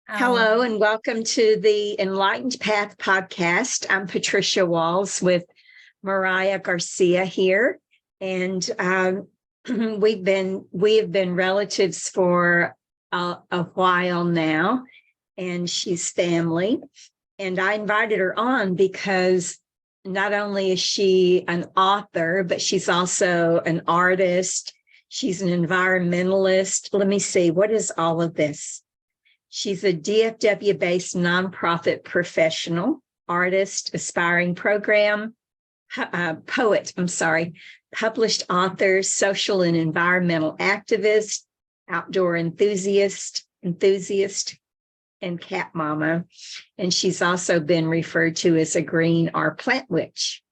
Hello and welcome to the Enlightened Path podcast. I'm Patricia Walls with Myriah Garcia here, and we have been relatives for a while now, and she's family. And I invited her on because not only is she an author, but she's also an artist. She's an environmentalist. Let me see, what is all of this? She's a DFW-based nonprofit professional, artist, aspiring poet, published author, social and environmental activist, outdoor enthusiast, and cat mama. And she's also been referred to as a green or plant witch.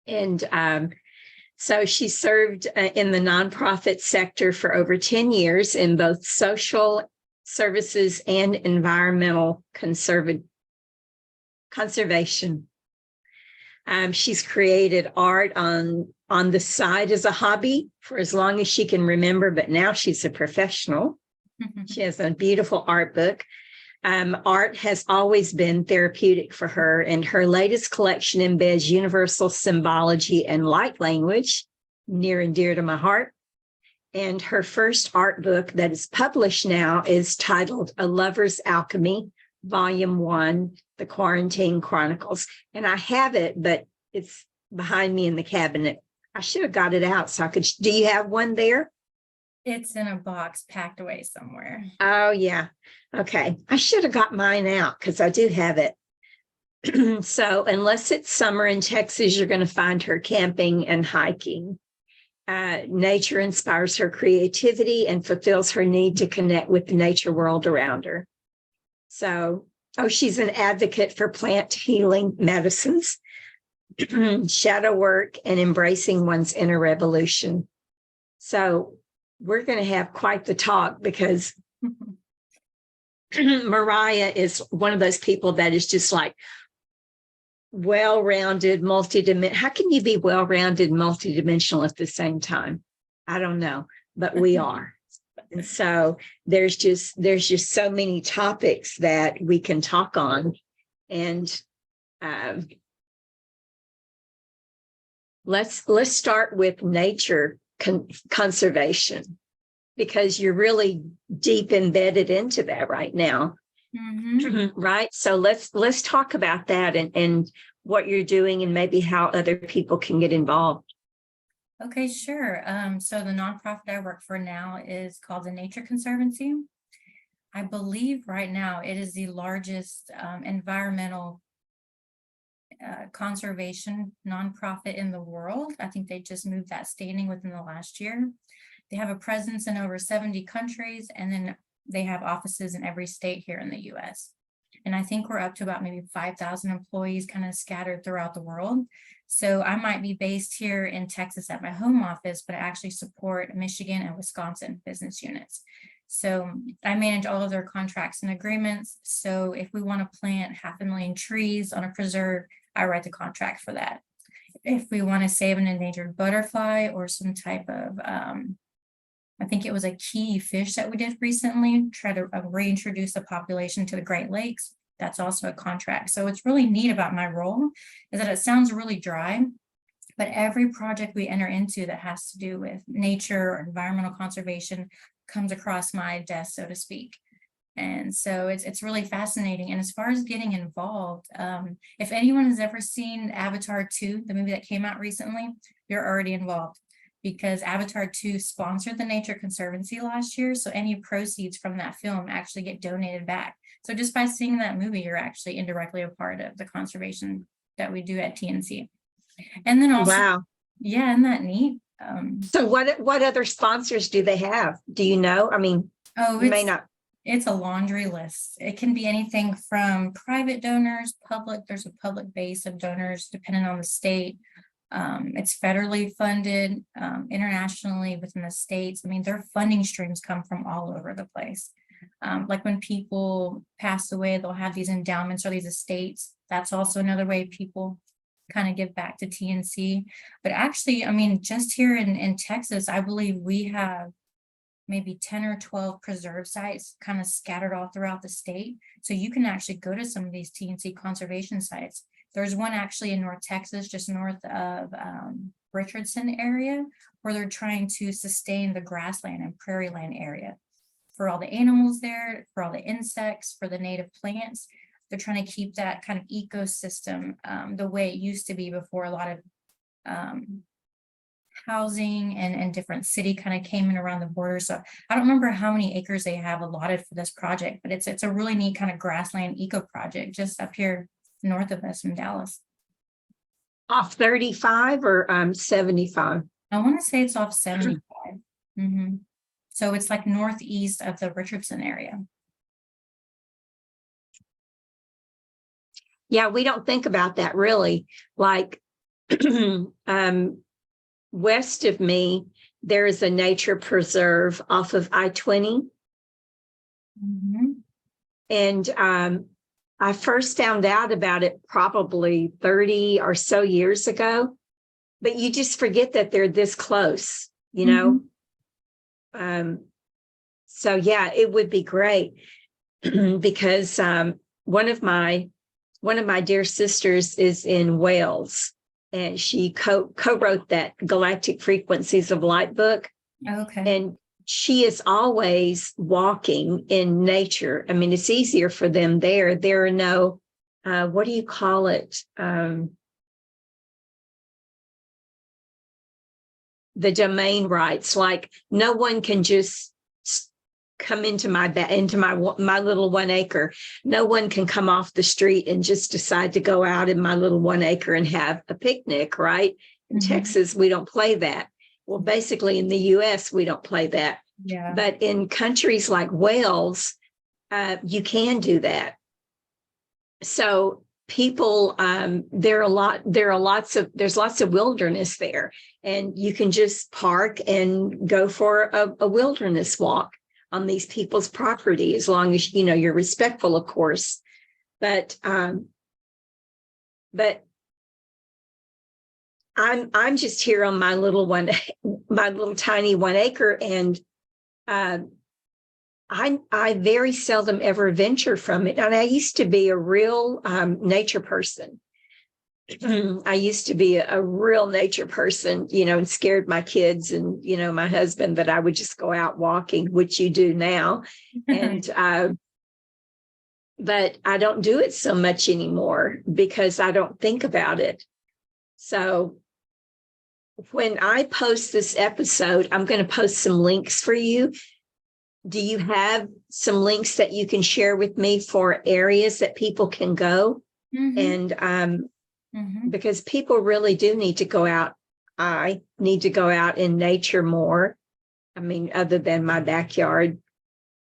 And so she served in the nonprofit sector for over 10 years in both social services and environmental conservation. She's created art on the side as a hobby for as long as she can remember, but now she's a professional. She has a beautiful art book. Art has always been therapeutic for her, and her latest collection embeds universal symbology and light language, near and dear to my heart. And her first art book that is published now is titled A Lover's Alchemy, Volume 1, The Quarantine Chronicles. And I have it, but it's behind me in the cabinet. I should have got it out so I could. Do you have one there? It's in a box packed away somewhere. Oh, yeah. Okay. I should have got mine out because I do have it. So unless it's summer in Texas, you're going to find her camping and hiking. Nature inspires her creativity and fulfills her need to connect with the nature world around her. So, she's an advocate for plant healing medicines, shadow work, and embracing one's inner revolution. So we're going to have quite the talk because Myriah is one of those people that is just like well-rounded, multidimensional. How can you be well-rounded, multidimensional at the same time? I don't know, but we are. And so there's just so many topics that we can talk on. And let's start with nature conservation, because you're really deep embedded into that right now. Mm-hmm. Right. So let's talk about that and what you're doing and maybe how other people can get involved. Okay, sure. So the nonprofit I work for now is called the Nature Conservancy. I believe right now it is the largest environmental conservation nonprofit in the world. I think they just moved that standing within the last year. They have a presence in over 70 countries, and then they have offices in every state here in the US. And I think we're up to about maybe 5,000 employees kind of scattered throughout the world. So I might be based here in Texas at my home office, but I actually support Michigan and Wisconsin business units. So I manage all of their contracts and agreements. So if we want to plant 500,000 trees on a preserve, I write the contract for that. If we want to save an endangered butterfly or some type of I think it was a key fish that we did recently, try to reintroduce the population to the Great Lakes. That's also a contract. So what's really neat about my role is that it sounds really dry, but every project we enter into that has to do with nature or environmental conservation comes across my desk, so to speak. And so it's really fascinating. And as far as getting involved, if anyone has ever seen Avatar 2, the movie that came out recently, you're already involved, because Avatar 2 sponsored the Nature Conservancy last year. So any proceeds from that film actually get donated back. So just by seeing that movie, you're actually indirectly a part of the conservation that we do at TNC. And then also, wow. Yeah, isn't that neat? So what other sponsors do they have? Do you know? I mean, you may not. It's a laundry list. It can be anything from private donors, public. There's a public base of donors depending on the state. It's federally funded, internationally within the states. I mean, their funding streams come from all over the place. Like when people pass away, they'll have these endowments or these estates. That's also another way people kind of give back to TNC. But actually, I mean, just here in Texas, I believe we have maybe 10 or 12 preserve sites kind of scattered all throughout the state. So you can actually go to some of these TNC conservation sites. There's one actually in North Texas, just north of Richardson area, where they're trying to sustain the grassland and prairie land area for all the animals there, for all the insects, for the native plants. They're trying to keep that kind of ecosystem the way it used to be before a lot of housing and different city kind of came in around the border. So I don't remember how many acres they have allotted for this project, but it's a really neat kind of grassland eco project just up here north of us in Dallas. Off 35 or 75? I want to say it's off 75. So it's like northeast of the Richardson area. Yeah, we don't think about that really. Like west of me, there is a nature preserve off of I-20. And I first found out about it probably 30 or so years ago, but you just forget that they're this close, you know? So yeah, it would be great because one of my dear sisters is in Wales, and she co-wrote that Galactic Frequencies of Light book. Okay. And she is always walking in nature. I mean, it's easier for them there. There are no, what do you call it? The domain rights. Like no one can just come into my little 1 acre. No one can come off the street and just decide to go out in my little 1 acre and have a picnic, right? In Texas, we don't play that. Well, basically in the US, we don't play that. Yeah. But in countries like Wales, you can do that. So people, there's lots of wilderness there, and you can just park and go for a wilderness walk on these people's property, as long as you're respectful, of course. But I'm just here on my little tiny 1 acre, and I very seldom ever venture from it. And I used to be a real nature person. I used to be a real nature person, and scared my kids and, my husband that I would just go out walking, which you do now. And, but I don't do it so much anymore because I don't think about it. So when I post this episode, I'm going to post some links for you. Do you have some links that you can share with me for areas that people can go? And because people really do need to go out. I need to go out in nature more. I mean, other than my backyard,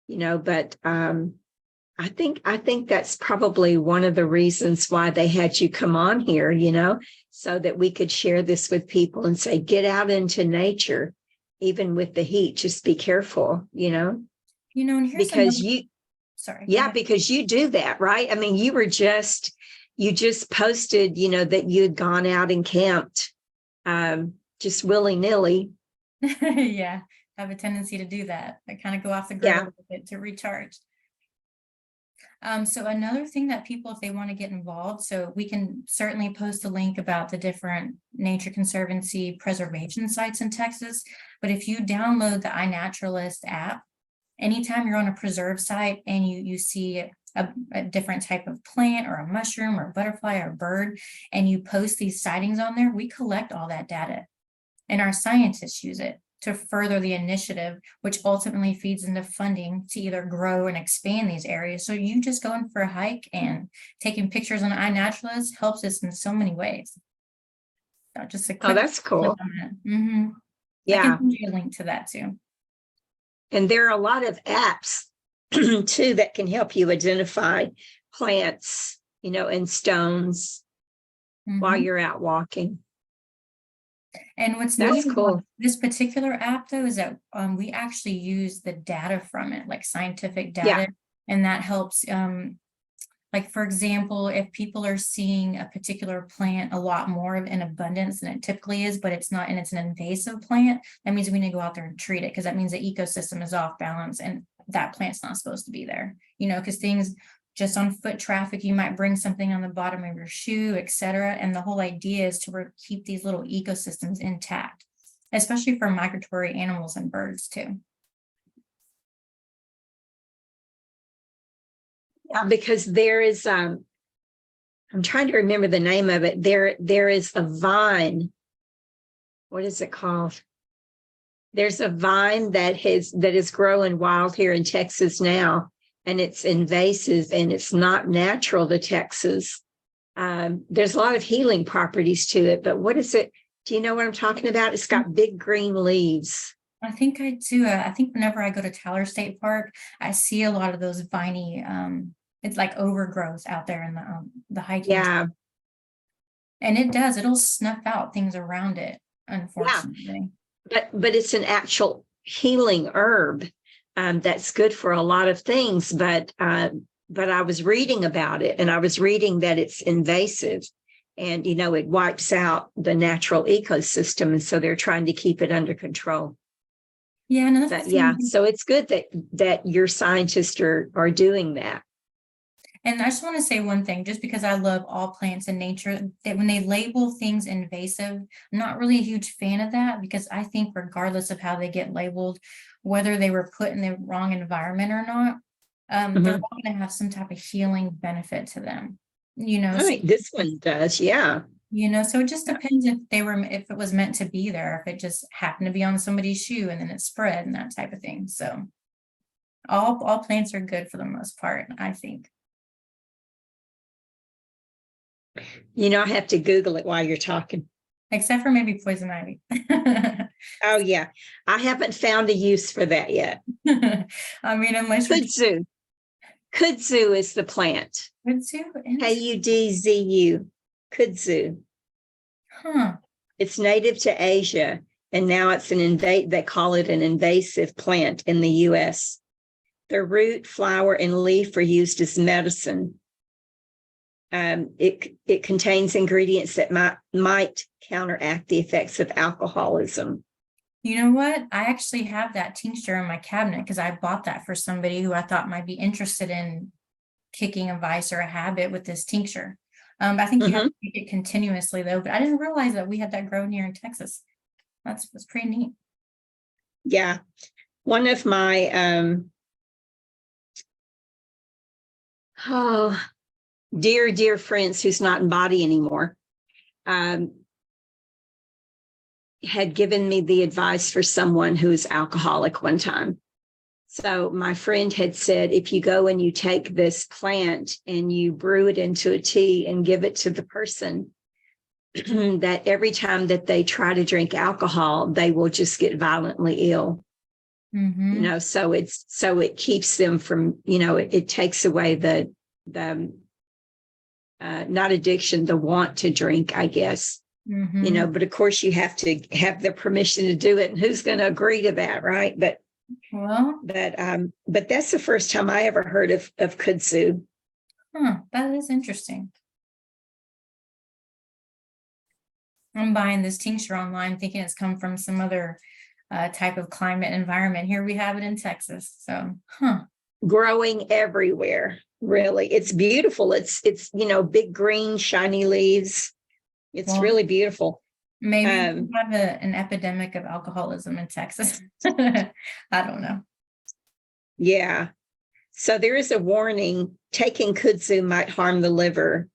but I think that's probably one of the reasons why they had you come on here, so that we could share this with people and say, get out into nature, even with the heat, just be careful, and here's because because you do that, right? I mean, you just posted, that you had gone out and camped just willy-nilly. Yeah, I have a tendency to do that. I kind of go off the grid a little bit to recharge. So another thing that people, if they want to get involved, so we can certainly post a link about the different nature conservancy preservation sites in Texas. But if you download the iNaturalist app, anytime you're on a preserve site and you see a different type of plant or a mushroom or a butterfly or a bird, and you post these sightings on there, we collect all that data and our scientists use it to further the initiative, which ultimately feeds into funding to either grow and expand these areas. So you just going for a hike and taking pictures on iNaturalist helps us in so many ways. So just a quick that's cool. Yeah. I can send you a link to that too. And there are a lot of apps too that can help you identify plants, and stones while you're out walking. And what's that's neat cool. about this particular app, though, is that we actually use the data from it, like scientific data, and that helps Like, for example, if people are seeing a particular plant a lot more in abundance than it typically is, but it's not, and it's an invasive plant, that means we need to go out there and treat it, because that means the ecosystem is off balance and that plant's not supposed to be there, because things just on foot traffic, you might bring something on the bottom of your shoe, etc. And the whole idea is to keep these little ecosystems intact, especially for migratory animals and birds too. Yeah, because there is I'm trying to remember the name of it. There is a vine. What is it called? There's a vine that is growing wild here in Texas now, and it's invasive and it's not natural to Texas. There's a lot of healing properties to it, but what is it? Do you know what I'm talking about? It's got big green leaves. I think I do. I think whenever I go to Tyler State Park, I see a lot of those viney, it's like overgrowth out there in the hiking. Yeah. And it'll snuff out things around it, unfortunately. Yeah. But it's an actual healing herb that's good for a lot of things. But I was reading about it, and I was reading that it's invasive, and it wipes out the natural ecosystem, and so they're trying to keep it under control. Yeah, no, so it's good that your scientists are doing that. And I just want to say one thing, just because I love all plants and nature, that when they label things invasive, I'm not really a huge fan of that, because I think regardless of how they get labeled, whether they were put in the wrong environment or not, they're all going to have some type of healing benefit to them. This one does, yeah. So it just depends if it was meant to be there, if it just happened to be on somebody's shoe and then it spread and that type of thing. So all plants are good for the most part, I think. I have to Google it while you're talking. Except for maybe poison ivy. Oh, yeah. I haven't found a use for that yet. I mean, unless Kudzu. Kudzu is the plant. Kudzu? Kudzu. Kudzu. Huh. It's native to Asia, and now it's they call it an invasive plant in the U.S. The root, flower, and leaf are used as medicine. It contains ingredients that might counteract the effects of alcoholism. You know what? I actually have that tincture in my cabinet because I bought that for somebody who I thought might be interested in kicking a vice or a habit with this tincture. I think you have to make it continuously though, but I didn't realize that we had that growing here in Texas. That's pretty neat. Yeah. One of my dear friends who's not in body anymore had given me the advice for someone who's alcoholic one time. So my friend had said, if you go and you take this plant and you brew it into a tea and give it to the person, that every time that they try to drink alcohol, they will just get violently ill. So it keeps them from, it takes away the not addiction, the want to drink, I guess. But of course you have to have the permission to do it, and who's going to agree to that, right? But that's the first time I ever heard of kudzu. That is interesting. I'm buying this tincture online thinking it's come from some other type of climate environment. Here we have it in Texas. So, growing everywhere. Really, it's beautiful. It's big green shiny leaves. It's really beautiful. Maybe we have an epidemic of alcoholism in Texas. I don't know. Yeah. So there is a warning: taking kudzu might harm the liver.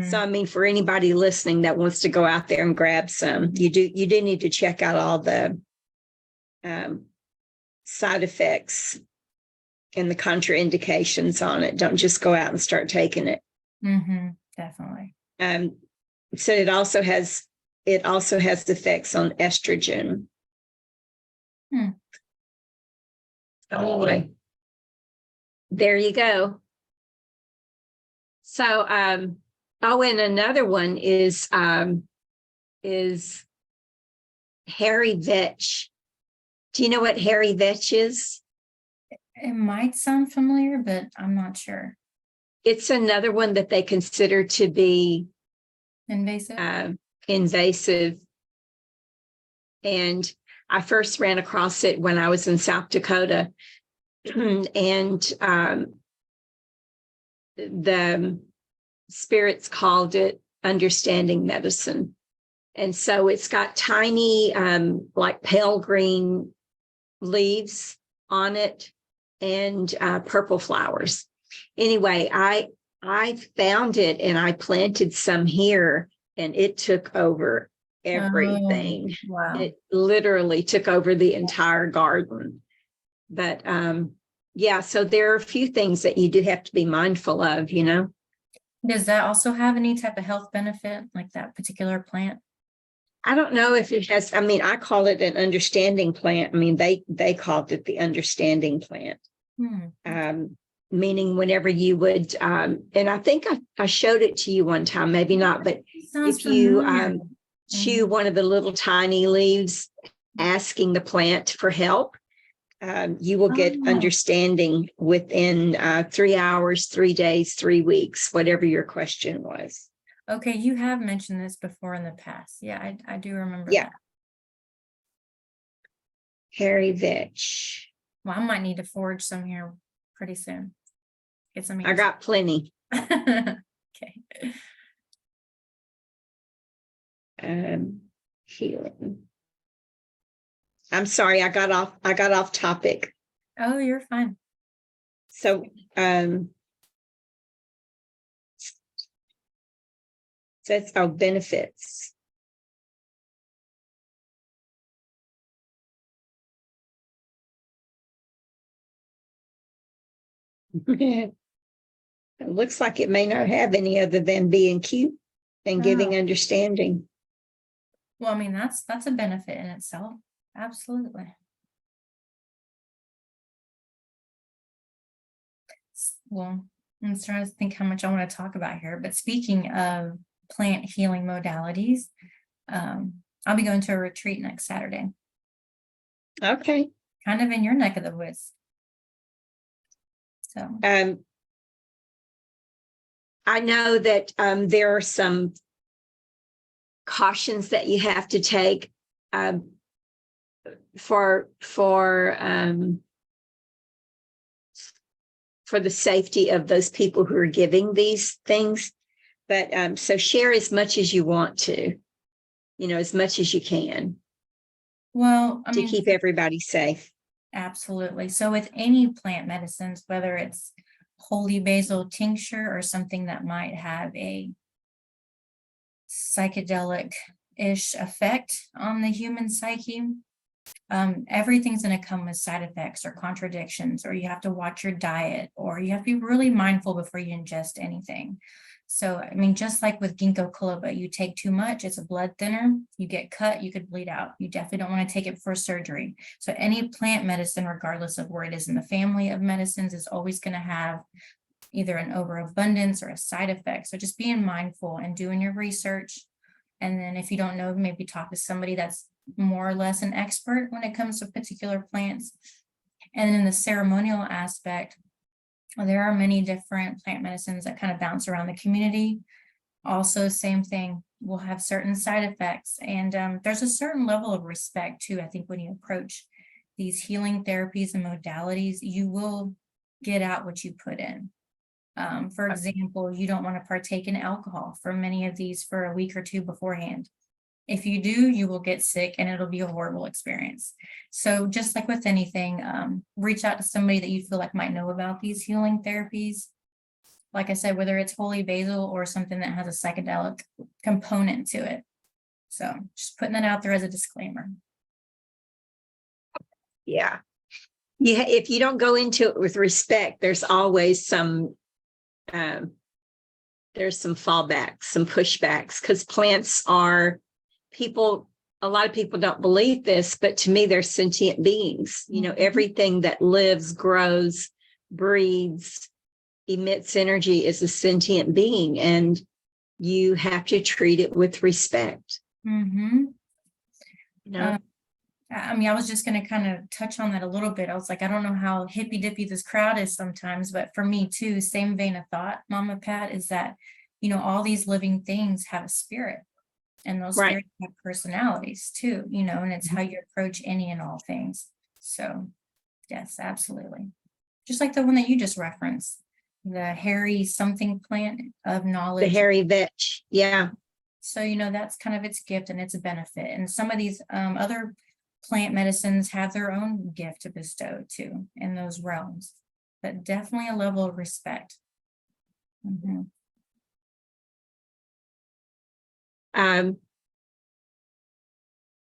So, I mean, for anybody listening that wants to go out there and grab some, you do need to check out all the side effects and the contraindications on it. Don't just go out and start taking it. Definitely. So it also has effects on estrogen. Anyway, there you go. So, and another one is hairy vetch. Do you know what hairy vetch is? It might sound familiar, but I'm not sure. it's another one that they consider to be invasive. And I first ran across it when I was in South Dakota, and the spirits called it understanding medicine. And so it's got tiny, like pale green leaves on it and purple flowers. Anyway, I found it and I planted some here, and it took over everything. Oh, wow. It literally took over the entire garden. But yeah, so there are a few things that you do have to be mindful of, you know. Does that also have any type of health benefit, like that particular plant? I don't know if it has, I mean, I call it an understanding plant. I mean, they called it the understanding plant. Meaning whenever you would, and I think I showed it to you one time, maybe not, but if you chew one of the little tiny leaves, asking the plant for help, you will get understanding within 3 hours, 3 days, 3 weeks, whatever your question was. Okay, you have mentioned this before in the past. Yeah, I do remember Yeah. that. Harry Vetch. Well, I might need to forage some here pretty soon. Get some. I got plenty. Okay. Healing. I'm sorry, I got off topic. Oh, you're fine. So that's our benefits. It looks like it may not have any other than being cute and giving understanding. Well, I mean, that's a benefit in itself. Absolutely. Well, I'm trying to think how much I want to talk about here, but speaking of plant healing modalities, I'll be going to a retreat next Saturday. Okay. Kind of in your neck of the woods. So I know that there are some cautions that you have to take for the safety of those people who are giving these things. But so share as much as you want to, you know, as much as you can. Well, I mean, to keep everybody safe. Absolutely. So with any plant medicines, whether it's holy basil tincture or something that might have a psychedelic-ish effect on the human psyche, everything's going to come with side effects or contradictions, or you have to watch your diet, or you have to be really mindful before you ingest anything. So, I mean, just like with ginkgo biloba, you take too much, it's a blood thinner, you get cut, you could bleed out. You definitely don't want to take it for surgery. So any plant medicine, regardless of where it is in the family of medicines, is always going to have either an overabundance or a side effect. So just being mindful and doing your research. And then if you don't know, maybe talk to somebody that's more or less an expert when it comes to particular plants. And then in the ceremonial aspect, there are many different plant medicines that kind of bounce around the community. Also, same thing, will have certain side effects. And there's a certain level of respect too. I think when you approach these healing therapies and modalities, you will get out what you put in. For example, you don't want to partake in alcohol for many of these for a week or two beforehand. If you do, you will get sick and it'll be a horrible experience. So just like with anything, reach out to somebody that you feel like might know about these healing therapies. Like I said, whether it's holy basil or something that has a psychedelic component to it. So just putting that out there as a disclaimer. Yeah. Yeah. If you don't go into it with respect, there's always some fallbacks, some pushbacks, because plants are a lot of people don't believe this, but to me, they're sentient beings. You know, everything that lives, grows, breathes, emits energy is a sentient being, and you have to treat it with respect. Mm-hmm. You know? I mean, I was just going to kind of touch on that a little bit. I was like, I don't know how hippy dippy this crowd is sometimes, but for me too, same vein of thought, Mama Pat, is that, all these living things have a spirit, and those Right. spirits have personalities too, and it's how you approach any and all things. So yes, absolutely. Just like the one that you just referenced, the hairy something plant of The knowledge. hairy vetch. Yeah. So, that's kind of its gift and its benefit. And some of these other plant medicines have their own gift to bestow too in those realms, but definitely a level of respect. Mhm.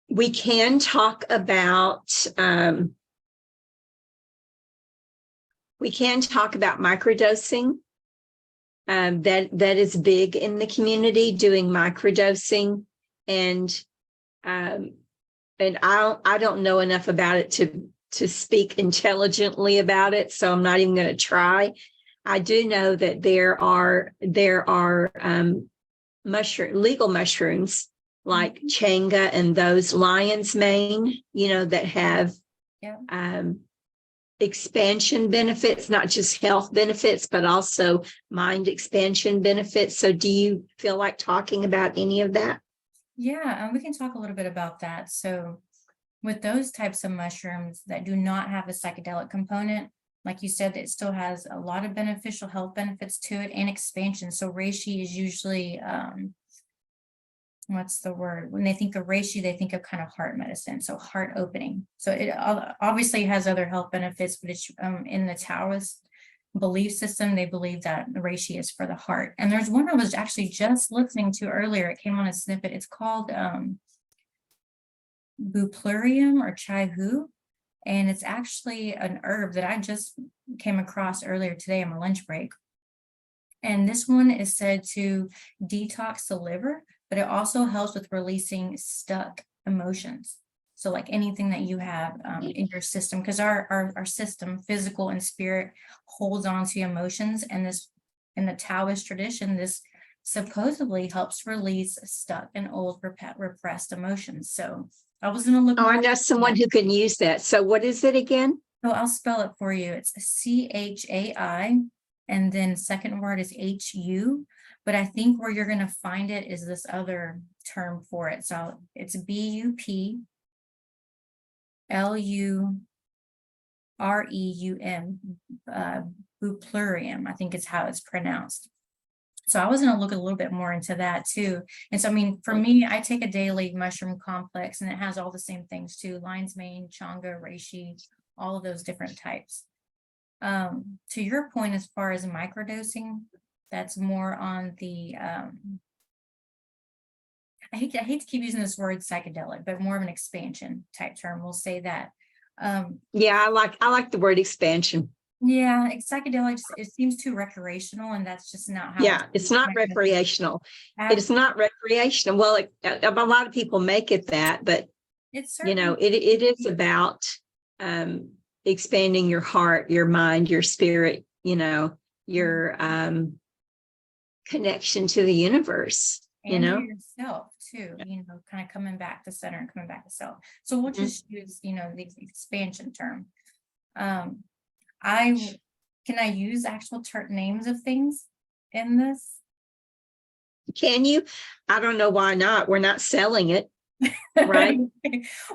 We can talk about microdosing. That is big in the community, doing microdosing, and I don't know enough about it to speak intelligently about it, so I'm not even going to try. I do know that there are legal mushrooms like changa and those lion's mane, that have expansion benefits, not just health benefits, but also mind expansion benefits. So do you feel like talking about any of that? Yeah, we can talk a little bit about that. So with those types of mushrooms that do not have a psychedelic component, like you said, it still has a lot of beneficial health benefits to it and expansion. So reishi is usually, what's the word? When they think of reishi, they think of kind of heart medicine, so heart opening. So it obviously has other health benefits, but it's in the Taoist belief system, they believe that the reishi is for the heart. And there's one I was actually just listening to earlier. It came on a snippet. It's called buplurium or chai hu, and it's actually an herb that I just came across earlier today on my lunch break. And this one is said to detox the liver, but it also helps with releasing stuck emotions. So like anything that you have in your system, because our system, physical and spirit, holds on to emotions. And this, in the Taoist tradition, this supposedly helps release stuck and old repressed emotions. So I was going to look. Oh, I know someone who can use that. So what is it again? So I'll spell it for you. It's CHAI, and then second word is HU. But I think where you're going to find it is this other term for it. So it's BUPLUREUM, buplurium, I think is how it's pronounced. So I was going to look a little bit more into that too. And so, I mean, for me, I take a daily mushroom complex, and it has all the same things too: lion's mane, changa, reishi, all of those different types. To your point, as far as microdosing, that's more on the, I hate to keep using this word psychedelic, but more of an expansion type term. We'll say that. Yeah, I like the word expansion. Yeah, psychedelics, it seems too recreational, and that's just not how. Yeah, it's not recreational. It's not recreational. Well, a lot of people make it that, but it's it is about expanding your heart, your mind, your spirit, your connection to the universe, and yourself too, kind of coming back to center and coming back to self. So we'll just use, the expansion term. Can I use actual names of things in this? Can you? I don't know why not. We're not selling it, right?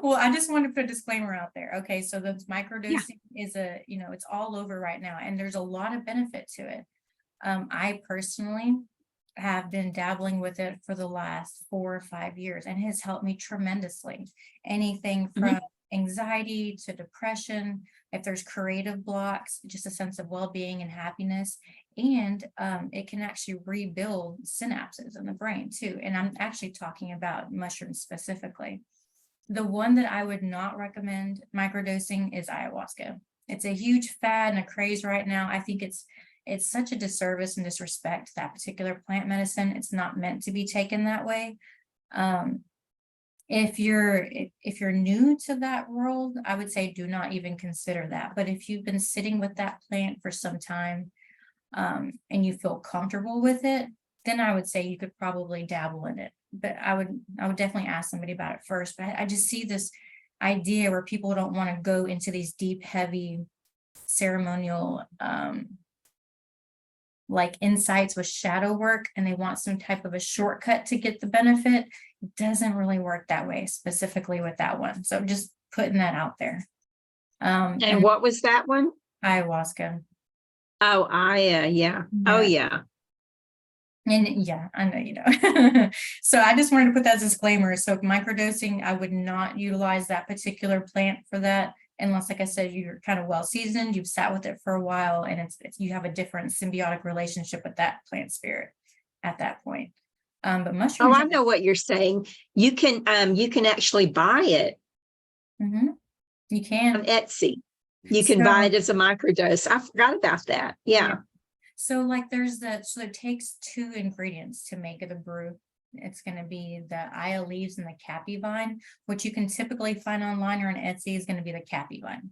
Well, I just want to put a disclaimer out there. Okay, so the microdosing is it's all over right now, and there's a lot of benefit to it. I personally have been dabbling with it for the last 4 or 5 years, and it has helped me tremendously. Anything from anxiety to depression, if there's creative blocks, just a sense of well-being and happiness. And it can actually rebuild synapses in the brain too. And I'm actually talking about mushrooms specifically. The one that I would not recommend microdosing is ayahuasca. It's a huge fad and a craze right now. I think it's such a disservice and disrespect to that particular plant medicine. It's not meant to be taken that way. If you're new to that world, I would say do not even consider that. But if you've been sitting with that plant for some time, and you feel comfortable with it, then I would say you could probably dabble in it. But I would definitely ask somebody about it first. But I just see this idea where people don't want to go into these deep, heavy ceremonial like insights with shadow work, and they want some type of a shortcut to get the benefit. It doesn't really work that way, specifically with that one. So just putting that out there. And what was that one? Ayahuasca. Oh, yeah. Oh, yeah. And yeah, I know you know. So I just wanted to put that as a disclaimer. So microdosing, I would not utilize that particular plant for that unless, like I said, you're kind of well seasoned, you've sat with it for a while, and it's you have a different symbiotic relationship with that plant spirit at that point. But mushrooms. Oh, I know what you're saying. You can actually buy it. You can on Etsy. You can buy it as a microdose. I forgot about that. Yeah. So like so it takes 2 ingredients to make it a brew. It's going to be the Aya leaves and the cappy vine, which you can typically find online or on Etsy is going to be the cappy vine.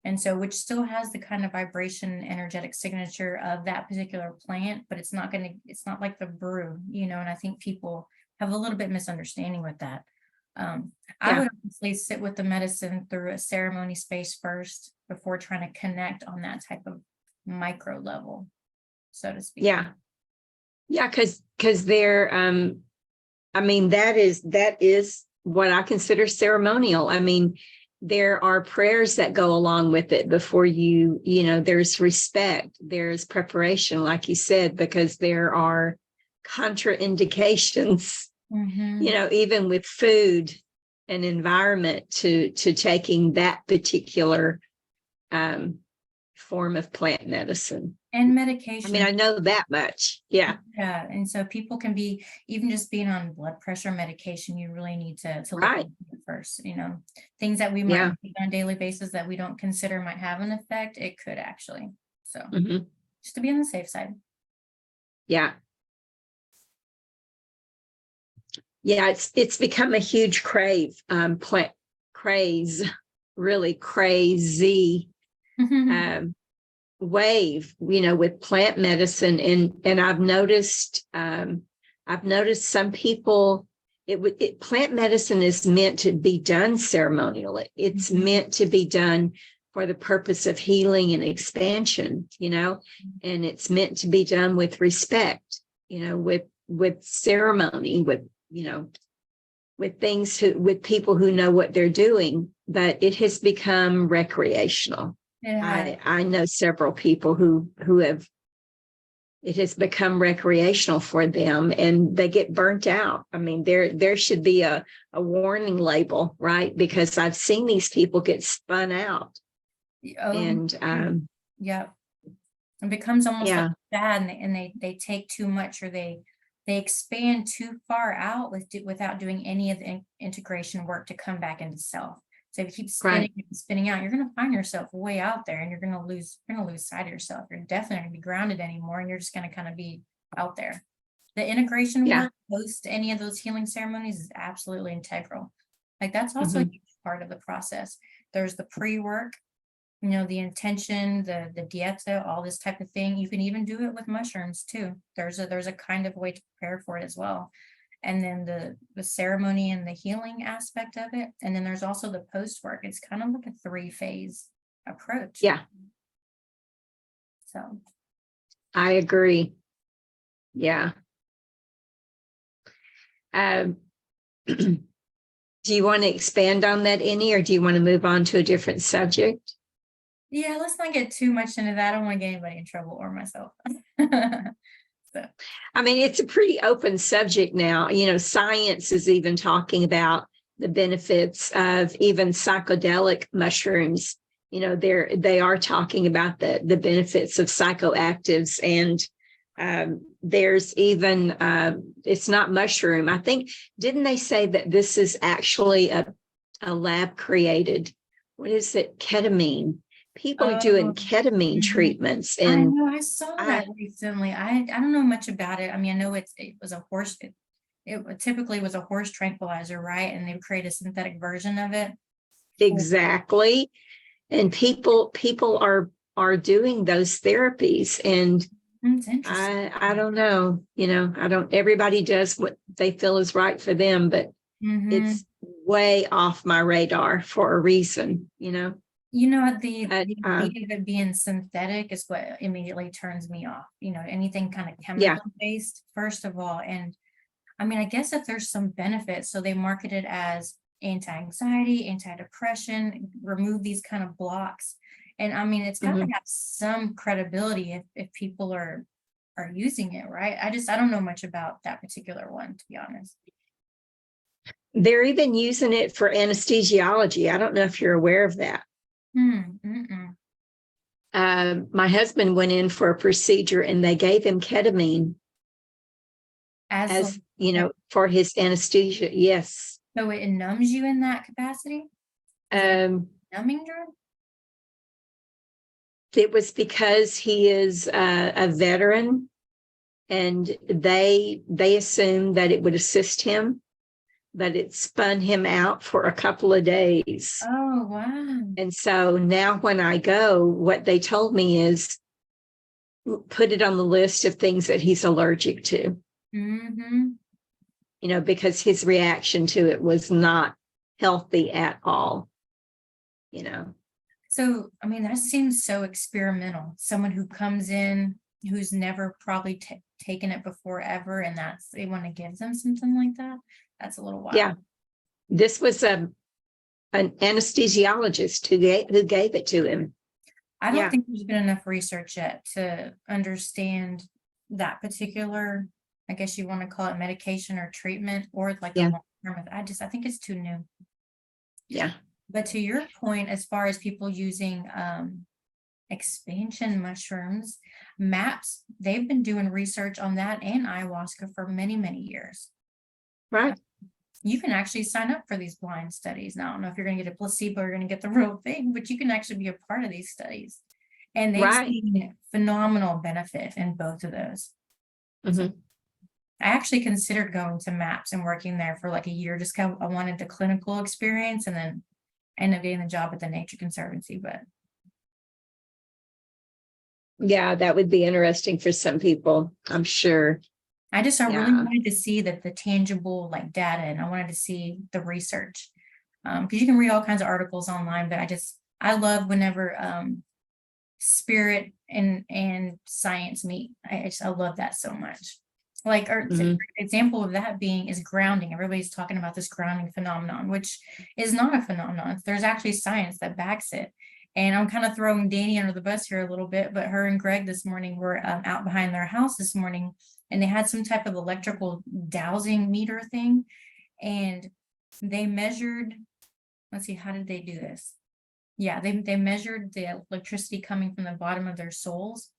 And so, which still has the kind of vibration, energetic signature of that particular plant, but it's not like the brew, and I think people have a little bit misunderstanding with that. I would honestly sit with the medicine through a ceremony space first before trying to connect on that type of micro level, so to speak. Yeah. Because they're, I mean, that is what I consider ceremonial. I mean, there are prayers that go along with it before there's respect, there's preparation, like you said, because there are contraindications, even with food and environment to taking that particular form of plant medicine and medication. I mean, I know that much. Yeah. And so people can be, even just being on blood pressure medication, you really need to look Right. at it first, things that we might take on a daily basis that we don't consider might have an effect. It could actually. So just to be on the safe side. Yeah. Yeah, it's become a huge really crazy wave, with plant medicine, and I've noticed some people. Plant medicine is meant to be done ceremonially. It's meant to be done for the purpose of healing and expansion, and it's meant to be done with respect, with ceremony, with things with people who know what they're doing. But it has become recreational. I know several people who have, it has become recreational for them, and they get burnt out. I mean, there should be a warning label, right? Because I've seen these people get spun out. And it becomes almost like bad, and they take too much, or they expand too far out without doing any of the integration work to come back into self. So if you keep spinning and spinning out, you're going to find yourself way out there, and you're going to lose sight of yourself. You're definitely not going to be grounded anymore, and you're just going to kind of be out there. The integration work post any of those healing ceremonies is absolutely integral. Like that's also a huge part of the process. There's the pre-work, the intention, the dieta, all this type of thing. You can even do it with mushrooms too. There's a kind of way to prepare for it as well. And then the ceremony and the healing aspect of it. And then there's also the post work. It's kind of like a 3-phase approach. Yeah. So I agree. Yeah. Do you want to expand on that any, or do you want to move on to a different subject? Yeah, let's not get too much into that. I don't want to get anybody in trouble or myself. I mean, it's a pretty open subject now. Science is even talking about the benefits of even psychedelic mushrooms. They are talking about the benefits of psychoactives, and there's even it's not mushroom. I think, didn't they say that this is actually a lab created? What is it? Ketamine. People are doing ketamine treatments, and I know I saw that recently. I don't know much about it. I mean, I know it was a horse. It typically was a horse tranquilizer, right? And they create a synthetic version of it. Exactly, and people are doing those therapies, and it's interesting. I don't know. Everybody does what they feel is right for them, but way off my radar for a reason, The But, idea of it being synthetic is what immediately turns me off. Anything kind of yeah, chemical based, first of all. And I mean, I guess if there's some benefit, so they market it as anti-anxiety, anti-depression, remove these kind of blocks. And I mean, it's got to mhm. have some credibility if people are using it, right? I don't know much about that particular one, to be honest. They're even using it for anesthesiology. I don't know if you're aware of that. Mm-mm. My husband went in for a procedure and they gave him ketamine as for his anesthesia. Yes. So it numbs you in that capacity? Numbing drug? It was because he is a veteran, and they assumed that it would assist him, but it spun him out for a couple of days. Oh, wow. And so now when I go, what they told me is put it on the list of things that he's allergic to. Mm-hmm. Because his reaction to it was not healthy at all. So, I mean, that seems so experimental. Someone who comes in who's never probably taken it before ever, and they want to give them something like that. That's a little wild. Yeah. This was an anesthesiologist who gave it to him. I don't think there's been enough research yet to understand that particular, I guess you want to call it medication or treatment, or like the long term. I think it's too new. Yeah. But to your point, as far as people using expansion mushrooms, MAPS, they've been doing research on that and ayahuasca for many, many years. Right. You can actually sign up for these blind studies. Now, I don't know if you're going to get a placebo or you're going to get the real thing, but you can actually be a part of these studies. And they've seen phenomenal benefit in both of those. Mm-hmm. So I actually considered going to MAPS and working there for like a year, just because I wanted the clinical experience, and then ended up getting the job at the Nature Conservancy. But yeah, that would be interesting for some people, I'm sure. I really wanted to see the tangible like data, and I wanted to see the research, because you can read all kinds of articles online, but I love whenever spirit and science meet. I love that so much. Like, example of that is grounding. Everybody's talking about this grounding phenomenon, which is not a phenomenon. There's actually science that backs it. And I'm kind of throwing Danny under the bus here a little bit, but her and Greg this morning were out behind their house this morning, and they had some type of electrical dowsing meter thing. And they measured, let's see, how did they do this? Yeah, they measured the electricity coming from the bottom of their soles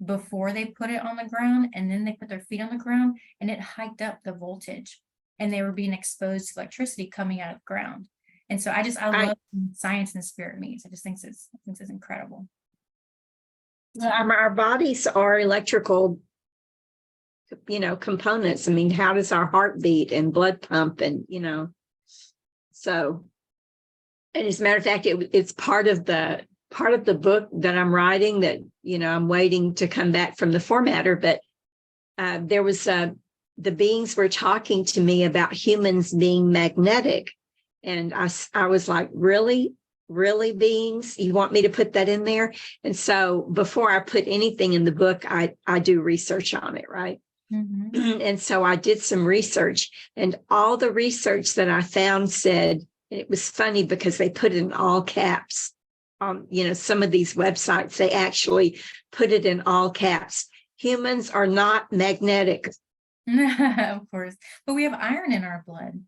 before they put it on the ground, and then they put their feet on the ground, and it hiked up the voltage, and they were being exposed to electricity coming out of the ground. And so I love science and spirit meets. I think it's incredible. Our bodies are electrical, components. I mean, how does our heart beat and blood pump, and so. And as a matter of fact, it's part of the book that I'm writing that, I'm waiting to come back from the formatter. But there was the beings were talking to me about humans being magnetic. And I was like, really, beings? You want me to put that in there? And so before I put anything in the book, I do research on it, right? Mm-hmm. And so I did some research, and all the research that I found said, it was funny because they put it in all caps on, some of these websites, they actually put it in all caps. Humans are not magnetic. Of course. But we have iron in our blood.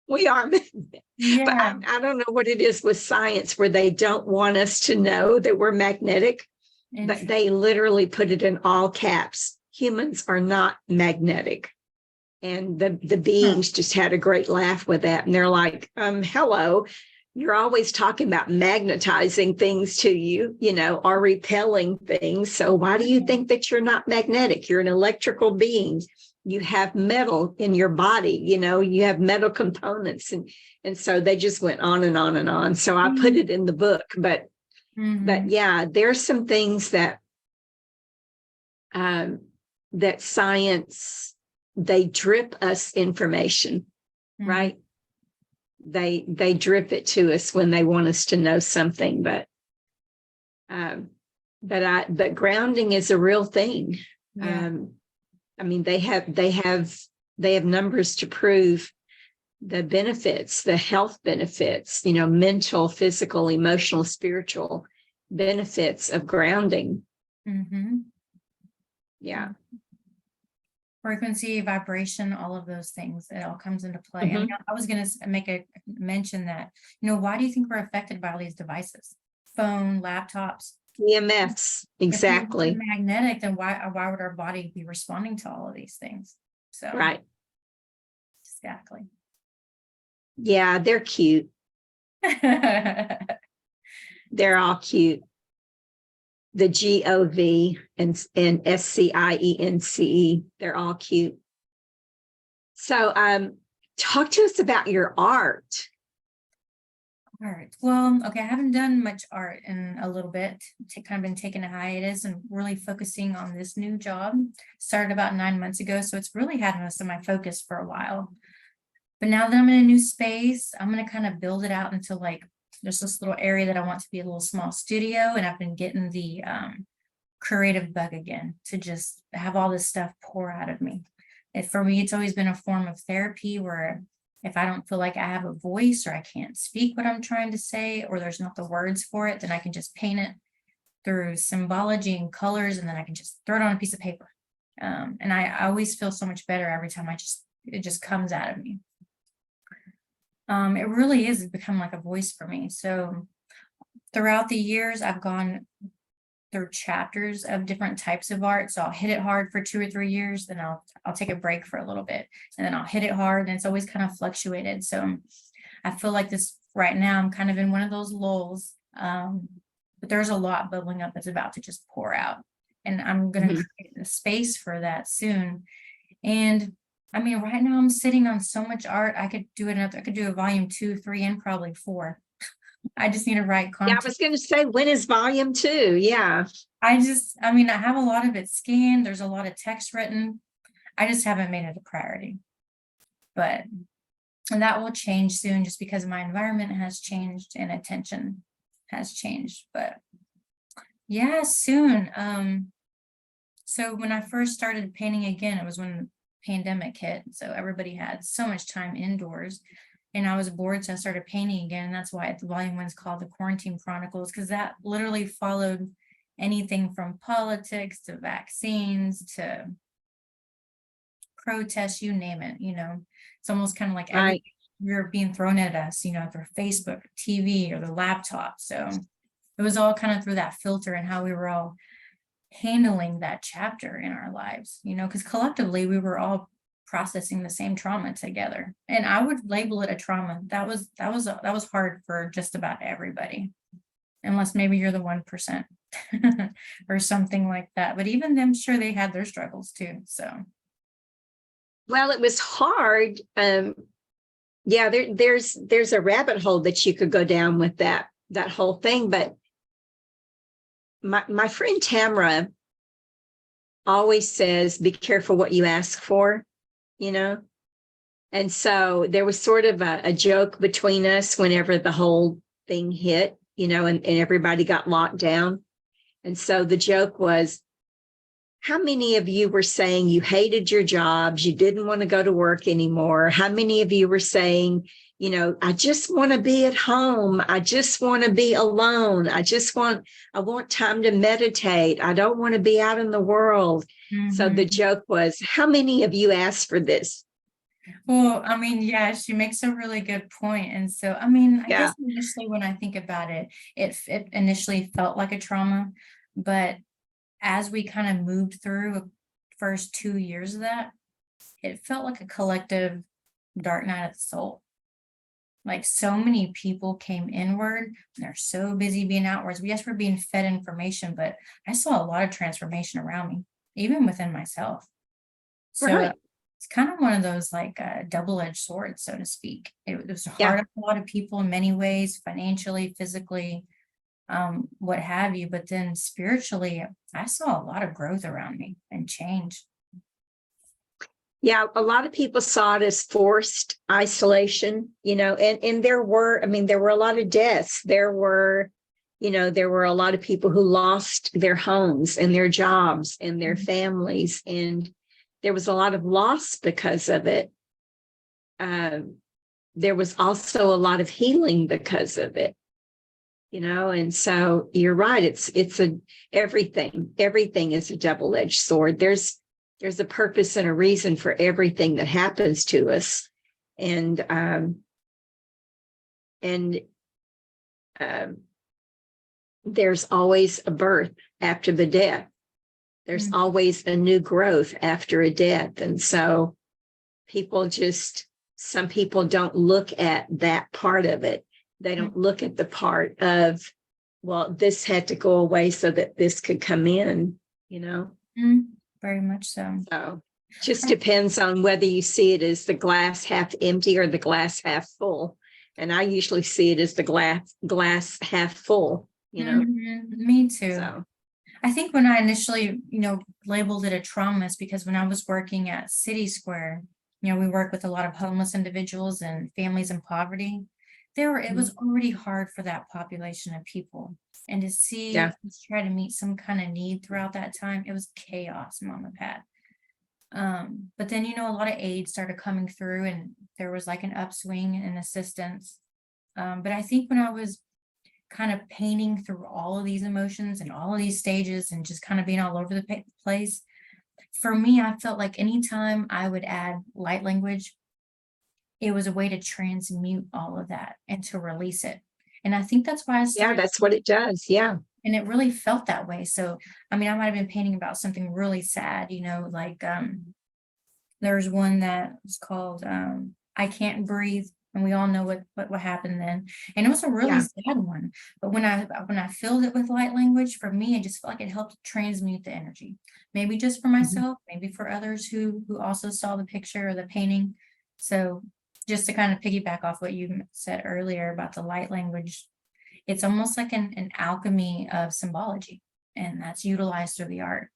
We are. Yeah. But I don't know what it is with science where they don't want us to know that we're magnetic, but they literally put it in all caps. Humans are not magnetic. And the beings just had a great laugh with that. And they're like, hello, you're always talking about magnetizing things to you, or repelling things. So why do you think that you're not magnetic? You're an electrical being. You have metal in your body, you have metal components. And so they just went on and on and on. So I put it in the book, but yeah, there's some things that that science, they drip us information, right? they drip it to us when they want us to know something. But grounding is a real thing. Yeah. I mean, they have numbers to prove the benefits, the health benefits, mental, physical, emotional, spiritual benefits of grounding. Mm-hmm. Yeah. Frequency, vibration, all of those things, it all comes into play. Mm-hmm. And I was going to make a mention that, why do you think we're affected by all these devices? Phone, laptops. EMFs, exactly. If they're magnetic, then why would our body be responding to all of these things? So Right. Exactly. Yeah, they're cute. They're all cute. The GOV and SCIENCE, they're all cute. So talk to us about your art. Art. Well, okay, I haven't done much art in a little bit. Kind of been taking a hiatus and really focusing on this new job. Started about 9 months ago, so it's really had most of my focus for a while. But now that I'm in a new space, I'm going to kind of build it out into like there's this little area that I want to be a little small studio, and I've been getting the creative bug again to just have all this stuff pour out of me. For me, it's always been a form of therapy where if I don't feel like I have a voice or I can't speak what I'm trying to say, or there's not the words for it, then I can just paint it through symbology and colors, and then I can just throw it on a piece of paper. And I always feel so much better every time it just comes out of me. It really is become like a voice for me. So throughout the years, I've gone through chapters of different types of art. So I'll hit it hard for 2 or 3 years, then I'll take a break for a little bit, and then I'll hit it hard, and it's always kind of fluctuated. So I feel like this right now, I'm kind of in one of those lulls, but there's a lot bubbling up that's about to just pour out, and I'm going to create a space for that soon. And I mean, right now I'm sitting on so much art. I could do I could do a volume 2, 3, and probably 4. I just need to write content. Yeah, I was going to say, when is volume 2? Yeah. I have a lot of it scanned. There's a lot of text written. I just haven't made it a priority. And that will change soon just because my environment has changed and attention has changed. But yeah, soon. So when I first started painting again, it was when the pandemic hit. So everybody had so much time indoors. And I was bored, so I started painting again. And that's why the volume 1 is called the Quarantine Chronicles, because that literally followed anything from politics to vaccines to protests, you name it. It's almost kind of like you're being thrown at us, through Facebook, TV, or the laptop. So it was all kind of through that filter and how we were all handling that chapter in our lives, because collectively we were all processing the same trauma together. And I would label it a trauma. That was hard for just about everybody, unless maybe you're the 1% or something like that. But even them, sure, they had their struggles too. So, well, it was hard. Yeah, there's a rabbit hole that you could go down with that whole thing. But my friend Tamara always says, be careful what you ask for, And so there was sort of a joke between us whenever the whole thing hit, and everybody got locked down. And so the joke was, how many of you were saying you hated your jobs, you didn't want to go to work anymore? How many of you were saying, I just want to be at home. I just want to be alone. I want time to meditate. I don't want to be out in the world. So the joke was, how many of you asked for this? Well, yeah, she makes a really good point. And so, I guess initially when I think about it, it initially felt like a trauma, but as we kind of moved through the first 2 years of that, it felt like a collective dark night of the soul. Like so many people came inward and they're so busy being outwards. Yes, we're being fed information, but I saw a lot of transformation around me, even within myself. So it's kind of one of those like double-edged swords, so to speak. It was hard on a lot of people in many ways, financially, physically, what have you. But then spiritually, I saw a lot of growth around me and change. Yeah, a lot of people saw it as forced isolation, and there were a lot of deaths. There were a lot of people who lost their homes and their jobs and their families, and there was a lot of loss because of it. There was also a lot of healing because of it, and so you're right. It's everything is a double-edged sword. There's a purpose and a reason for everything that happens to us. And there's always a birth after the death. There's always a new growth after a death. And so some people don't look at that part of it. They don't look at the part of, well, this had to go away so that this could come in, Very much so. So just depends on whether you see it as the glass half empty or the glass half full. And I usually see it as the glass half full, Me too. So. I think when I initially, labeled it a trauma is because when I was working at City Square, we work with a lot of homeless individuals and families in poverty. It was already hard for that population of people. And to see us try to meet some kind of need throughout that time, it was chaos, Mama Pat. But then, a lot of aid started coming through and there was like an upswing in assistance. But I think when I was kind of painting through all of these emotions and all of these stages and just kind of being all over the place, for me, I felt like anytime I would add light language, it was a way to transmute all of that and to release it. And I think that's why I started. Yeah, that's what it does. Yeah. And it really felt that way. So, I might have been painting about something really sad, like there's one that was called I Can't Breathe. And we all know what happened then. And it was a really sad one. But when I filled it with light language, for me, it just felt like it helped transmute the energy. Maybe just for myself, maybe for others who also saw the picture or the painting. So just to kind of piggyback off what you said earlier about the light language, it's almost like an alchemy of symbology, and that's utilized through the art.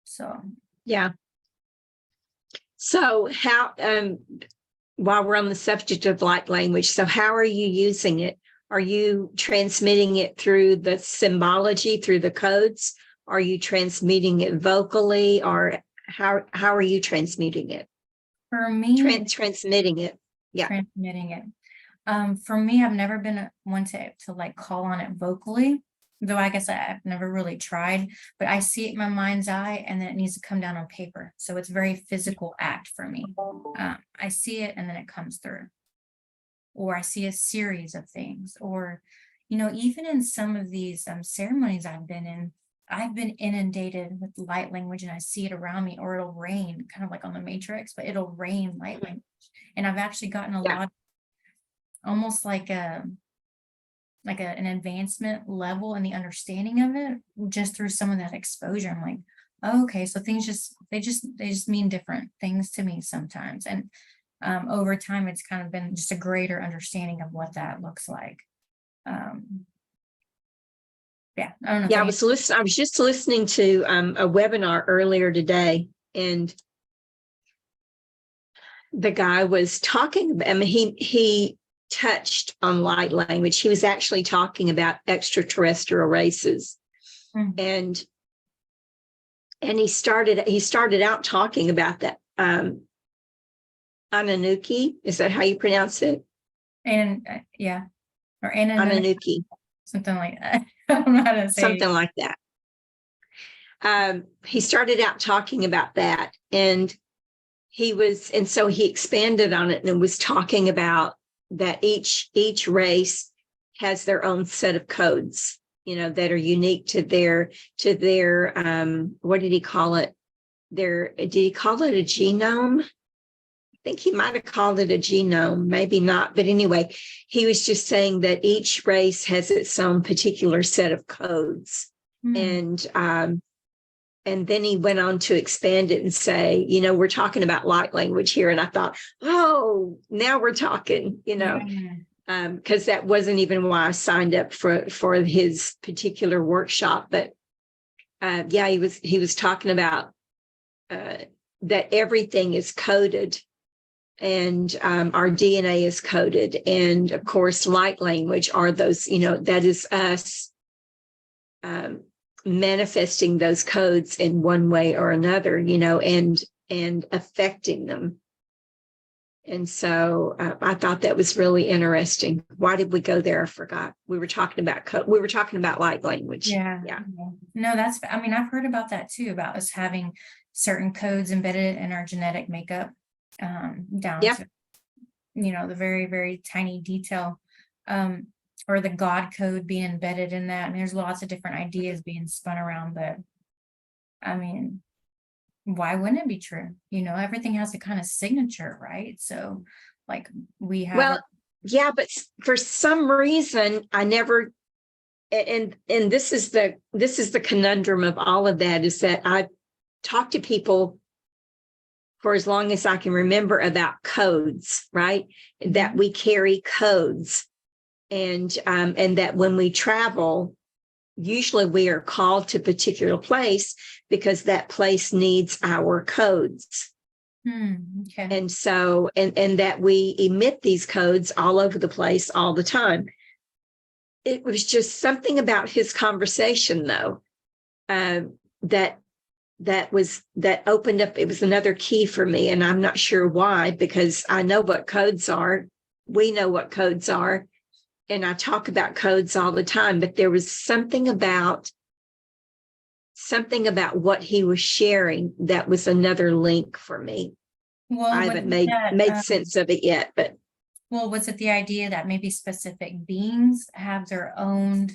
So, yeah. So how, while we're on the subject of light language, so how are you using it? Are you transmitting it through the symbology, through the codes? Are you transmitting it vocally, or how are you transmuting it? For me, transmitting it. Yeah. Transmitting it. For me, I've never been one to like call on it vocally, though I guess I've never really tried, but I see it in my mind's eye and then it needs to come down on paper. So it's a very physical act for me. I see it and then it comes through. Or I see a series of things, or, even in some of these ceremonies I've been inundated with light language and I see it around me, or it'll rain, kind of like on the Matrix, but it'll rain light language. And I've actually gotten a lot, almost like an advancement level in the understanding of it just through some of that exposure. I'm like, oh, okay, so things they just mean different things to me sometimes. And over time, it's kind of been just a greater understanding of what that looks like. I don't know. Yeah, I was just listening to a webinar earlier today, and the guy was talking. He touched on light language. He was actually talking about extraterrestrial races, and he started out talking about that. Anunnaki, is that how you pronounce it? And or Anunnaki, something like that. I don't know how to say something like that. He started out talking about that, and so he expanded on it and was talking about that each race has their own set of codes, that are unique to their what did he call it? Did he call it a genome? I think he might have called it a genome, maybe not. But anyway, he was just saying that each race has its own particular set of codes. And then he went on to expand it and say, we're talking about light language here. And I thought, oh, now we're talking, because that wasn't even why I signed up for his particular workshop. But he was talking about that everything is coded, and our DNA is coded. And of course, light language are those, that is us manifesting those codes in one way or another, and affecting them. And so I thought that was really interesting. Why did we go there? I forgot. We were talking about code. We were talking about light language. Yeah. No, I've heard about that too, about us having certain codes embedded in our genetic makeup, down to, the very, very tiny detail, or the God code being embedded in that. I mean, there's lots of different ideas being spun around, but I mean, why wouldn't it be true? Everything has a kind of signature, right? So like we have, but for some reason I never, and this is the conundrum of all of that, is that I've talked to people for as long as I can remember about codes, right? Mm-hmm. That we carry codes, and that when we travel, usually we are called to a particular place because that place needs our codes. Okay. And so, and that we emit these codes all over the place all the time. It was just something about his conversation, though, that opened up. It was another key for me, and I'm not sure why, because I know what codes are. We know what codes are, and I talk about codes all the time. But there was something about what he was sharing that was another link for me. Well, I haven't made sense of it yet, but. Well, was it the idea that maybe specific beings have their own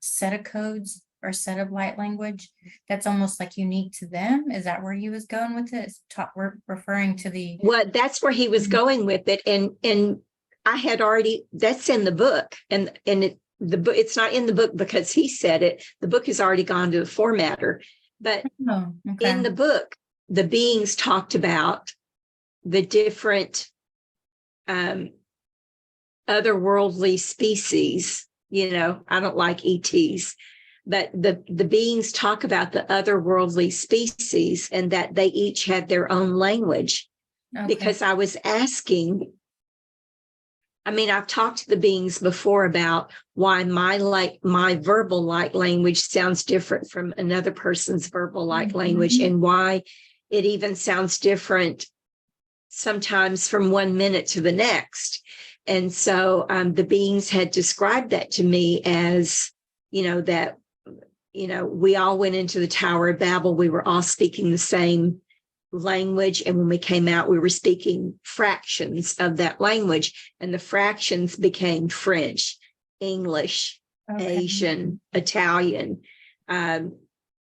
set of codes or set of light language that's almost like unique to them? Is that where he was going with it? We're referring to the. Well, that's where he was going with it, and I had already. That's in the book, and the book. It's not in the book because he said it. The book has already gone to the formatter, but in the book, the beings talked about the different otherworldly species. I don't like ETs, but the beings talk about the otherworldly species, and that they each had their own language. Because I was asking, I've talked to the beings before about why my verbal light language sounds different from another person's verbal light language, and why it even sounds different sometimes from 1 minute to the next. And so the beings had described that to me as, that, we all went into the Tower of Babel. We were all speaking the same language. And when we came out, we were speaking fractions of that language. And the fractions became French, English, Asian, Italian. And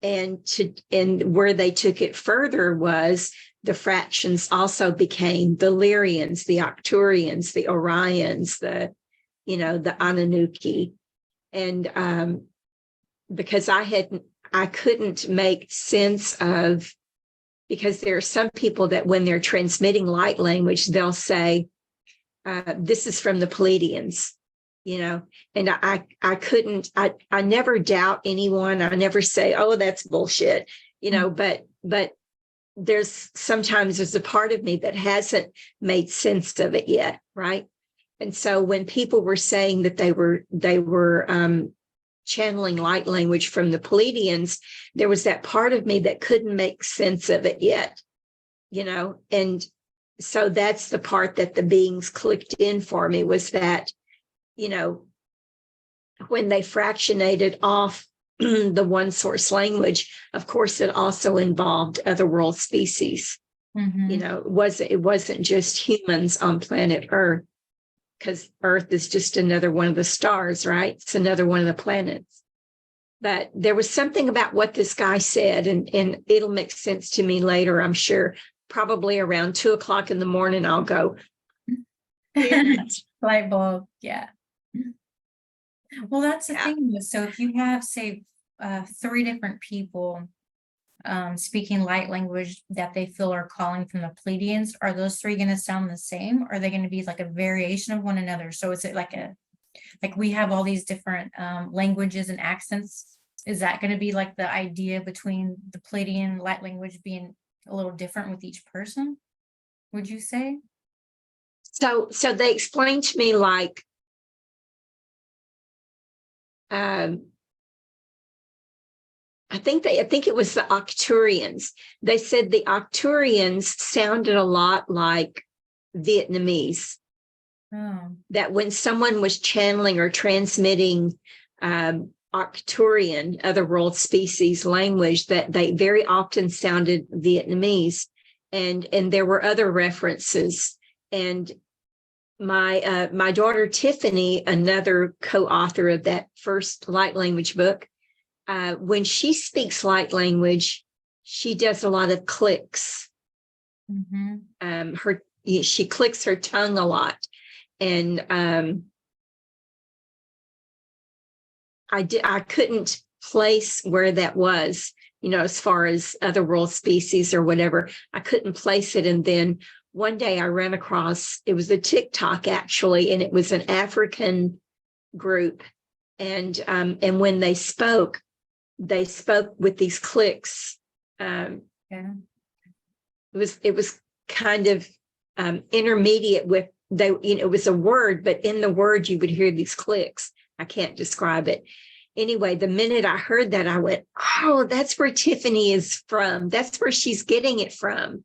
where they took it further was the fractions also became the Lyrians, the Arcturians, the Orions, the Anunnaki. And because I couldn't make sense of, because there are some people that when they're transmitting light language, they'll say, this is from the Pleiadians, and I couldn't, I never doubt anyone. I never say, oh, that's bullshit, but sometimes there's a part of me that hasn't made sense of it yet. Right. And so when people were saying that they were channeling light language from the Pleiadians, there was that part of me that couldn't make sense of it yet, and so that's the part that the beings clicked in for me, was that, when they fractionated off the one source language, of course, it also involved other world species. It wasn't just humans on planet Earth, because Earth is just another one of the stars, right? It's another one of the planets. But there was something about what this guy said, and it'll make sense to me later, I'm sure. Probably around 2:00 in the morning, I'll go. Light bulb, yeah. Well, that's the thing. So if you have, say, 3 different people speaking light language that they feel are calling from the Pleiadians, are those 3 going to sound the same? Or are they going to be like a variation of one another? So is it like we have all these different languages and accents? Is that going to be like the idea between the Pleiadian light language being a little different with each person, would you say? So they explained to me like, I think it was the Arcturians. They said the Arcturians sounded a lot like Vietnamese. Oh, That when someone was channeling or transmitting Arcturian, other world species language, that they very often sounded Vietnamese, and there were other references. And my daughter Tiffany, another co-author of that first light language book, when she speaks light language, she does a lot of clicks. She clicks her tongue a lot, and I couldn't place where that was, as far as other world species or whatever. I couldn't place it, and then one day I ran across, it was a TikTok actually, and it was an African group, and when they spoke with these clicks. Yeah. It was kind of intermediate with it was a word, but in the word you would hear these clicks. I can't describe it. Anyway, the minute I heard that, I went, oh, that's where Tiffany is from. That's where she's getting it from.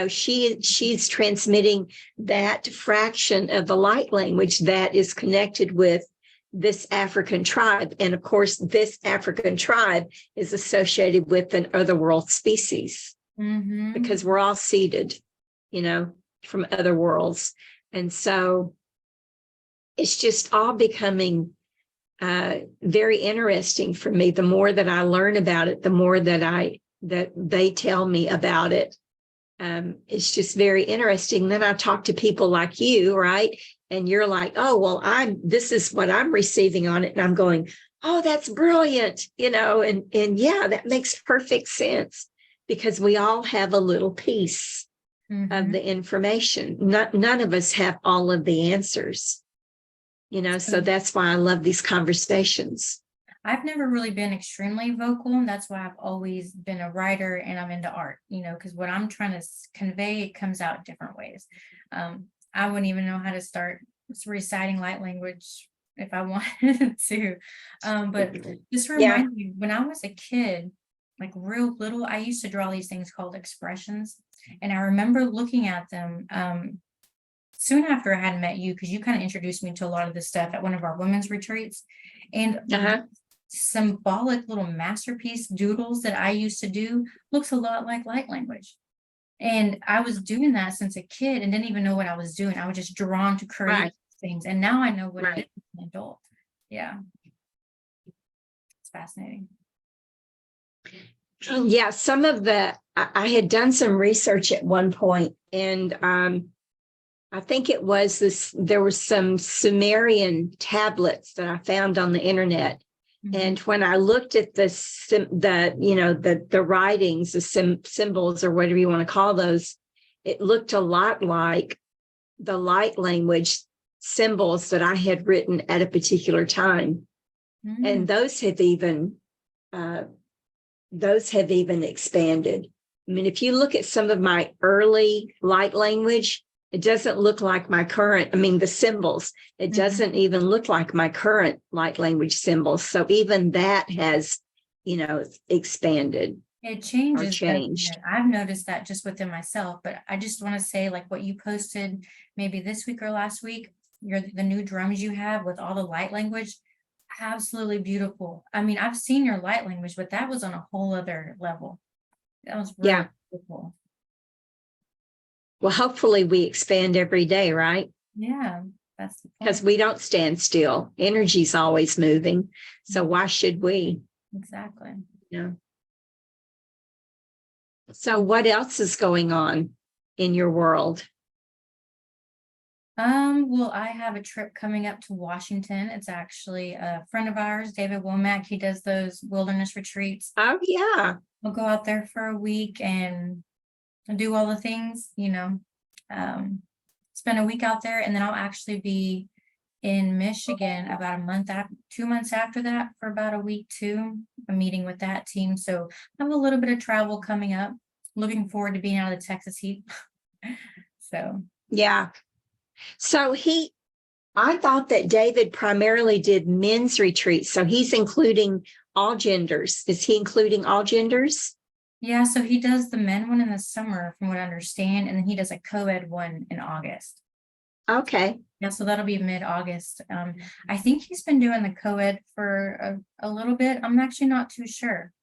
She's transmitting that fraction of the light language that is connected with this African tribe. And of course, this African tribe is associated with an other world species, because we're all seeded, from other worlds. And so it's just all becoming very interesting for me. The more that I learn about it, the more that they tell me about it. It's just very interesting. Then I talk to people like you, right? And you're like, oh, well, this is what I'm receiving on it. And I'm going, oh, that's brilliant. And yeah, that makes perfect sense, because we all have a little piece of the information. None of us have all of the answers, so that's why I love these conversations. I've never really been extremely vocal, and that's why I've always been a writer, and I'm into art, because what I'm trying to convey, it comes out different ways. I wouldn't even know how to start reciting light language if I wanted to. But just remind me, when I was a kid, like real little, I used to draw these things called expressions. And I remember looking at them soon after I had met you, because you kind of introduced me to a lot of this stuff at one of our women's retreats. And symbolic little masterpiece doodles that I used to do looks a lot like light language. And I was doing that since a kid and didn't even know what I was doing. I was just drawn to create things. And now I know what it is as an adult. Yeah. It's fascinating. Yeah, some of I had done some research at one point, and I think it was there were some Sumerian tablets that I found on the internet. And when I looked at the writings, the symbols, or whatever you want to call those, it looked a lot like the light language symbols that I had written at a particular time. And those have even expanded. I mean, if you look at some of my early light language, it doesn't look like my current, the symbols, it doesn't even look like my current light language symbols. So even that has, expanded. It changes. Or changed. I've noticed that just within myself, but I just want to say, like what you posted maybe this week or last week, the new drums you have with all the light language, absolutely beautiful. I've seen your light language, but that was on a whole other level. That was really beautiful. Well, hopefully we expand every day, right? Yeah, that's because we don't stand still. Energy's always moving. So why should we? Exactly. Yeah. So what else is going on in your world? Well, I have a trip coming up to Washington. It's actually a friend of ours, David Womack. He does those wilderness retreats. Oh, yeah. We'll go out there for a week and do all the things, spend a week out there, and then I'll actually be in Michigan about 2 months after that for about a week too, a meeting with that team. So I have a little bit of travel coming up. looking forward to being out of the Texas heat. So Yeah. So I thought that David primarily did men's retreats. So he's including all genders. Is he including all genders? yeah, so he does the men one in the summer, from what I understand, and then he does a co-ed one in August. Okay. Yeah, so that'll be mid-August. I think he's been doing the co-ed for a little bit. I'm actually not too sure.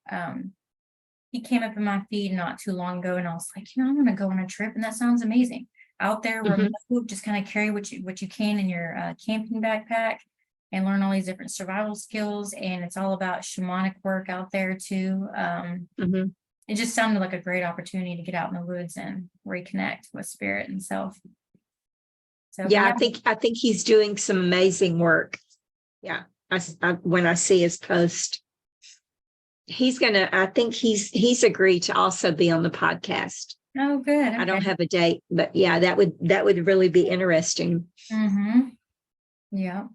He came up in my feed not too long ago, and I was like, I'm gonna go on a trip, and that sounds amazing. Out there, remote, just kind of carry what you can in your camping backpack, and learn all these different survival skills. And it's all about shamanic work out there too. It just sounded like a great opportunity to get out in the woods and reconnect with spirit and self. So yeah, I think he's doing some amazing work. Yeah, when I see his post, I think he's agreed to also be on the podcast. Oh, good. Okay. I don't have a date, but yeah, that would really be interesting. Yeah.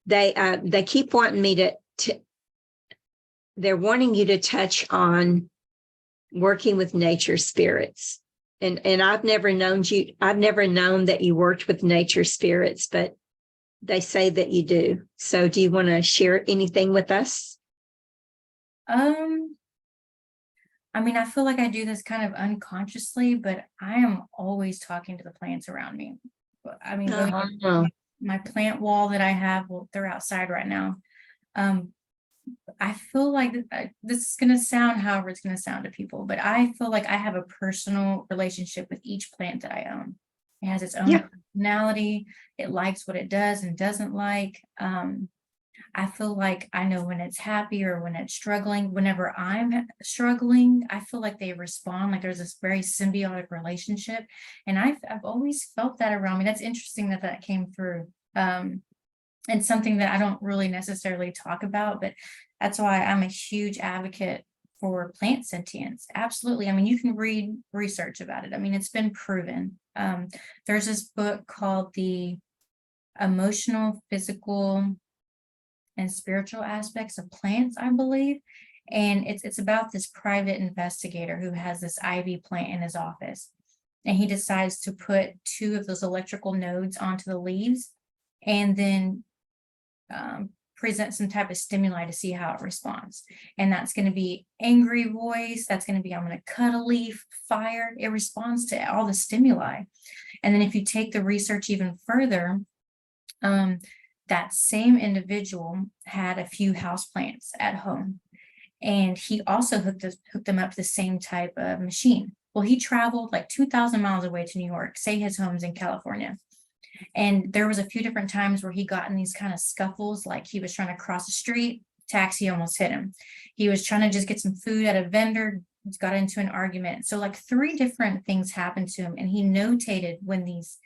They keep wanting me to they're wanting you to touch on working with nature spirits. And I've never known that you worked with nature spirits, but they say that you do. So do you want to share anything with us? I mean, I feel like I do this kind of unconsciously, but I am always talking to the plants around me. I mean, my plant wall that I have, well, they're outside right now. I feel like this is going to sound however it's going to sound to people, but I feel like I have a personal relationship with each plant that I own. It has its own personality. It likes what it does and doesn't like. I feel like I know when it's happy or when it's struggling. Whenever I'm struggling, I feel like they respond, like there's this very symbiotic relationship. And I've always felt that around me. That's interesting that came through. And something that I don't really necessarily talk about, but that's why I'm a huge advocate for plant sentience. Absolutely. I mean, you can read research about it. I mean, it's been proven. There's this book called The Emotional, Physical, and Spiritual Aspects of Plants, I believe. And it's about this private investigator who has this ivy plant in his office. And he decides to put 2 of those electrical nodes onto the leaves and then present some type of stimuli to see how it responds. And that's going to be angry voice. That's going to be, I'm going to cut a leaf, fire. It responds to all the stimuli. And then if you take the research even further, that same individual had a few houseplants at home. And he also hooked them up to the same type of machine. Well, he traveled like 2,000 miles away to New York, say his home's in California. And there was a few different times where he got in these kind of scuffles, like he was trying to cross the street, taxi almost hit him. He was trying to just get some food at a vendor, got into an argument. So like 3 different things happened to him. And he notated when these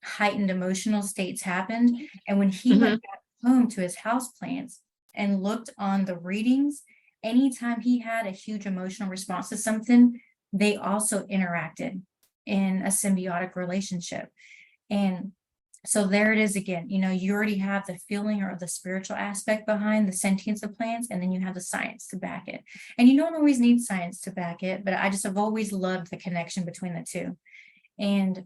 heightened emotional states happened. And when he went back home to his houseplants and looked on the readings, anytime he had a huge emotional response to something, they also interacted in a symbiotic relationship. And so there it is again, you already have the feeling or the spiritual aspect behind the sentience of plants, and then you have the science to back it. And you don't always need science to back it, but I just have always loved the connection between the two. And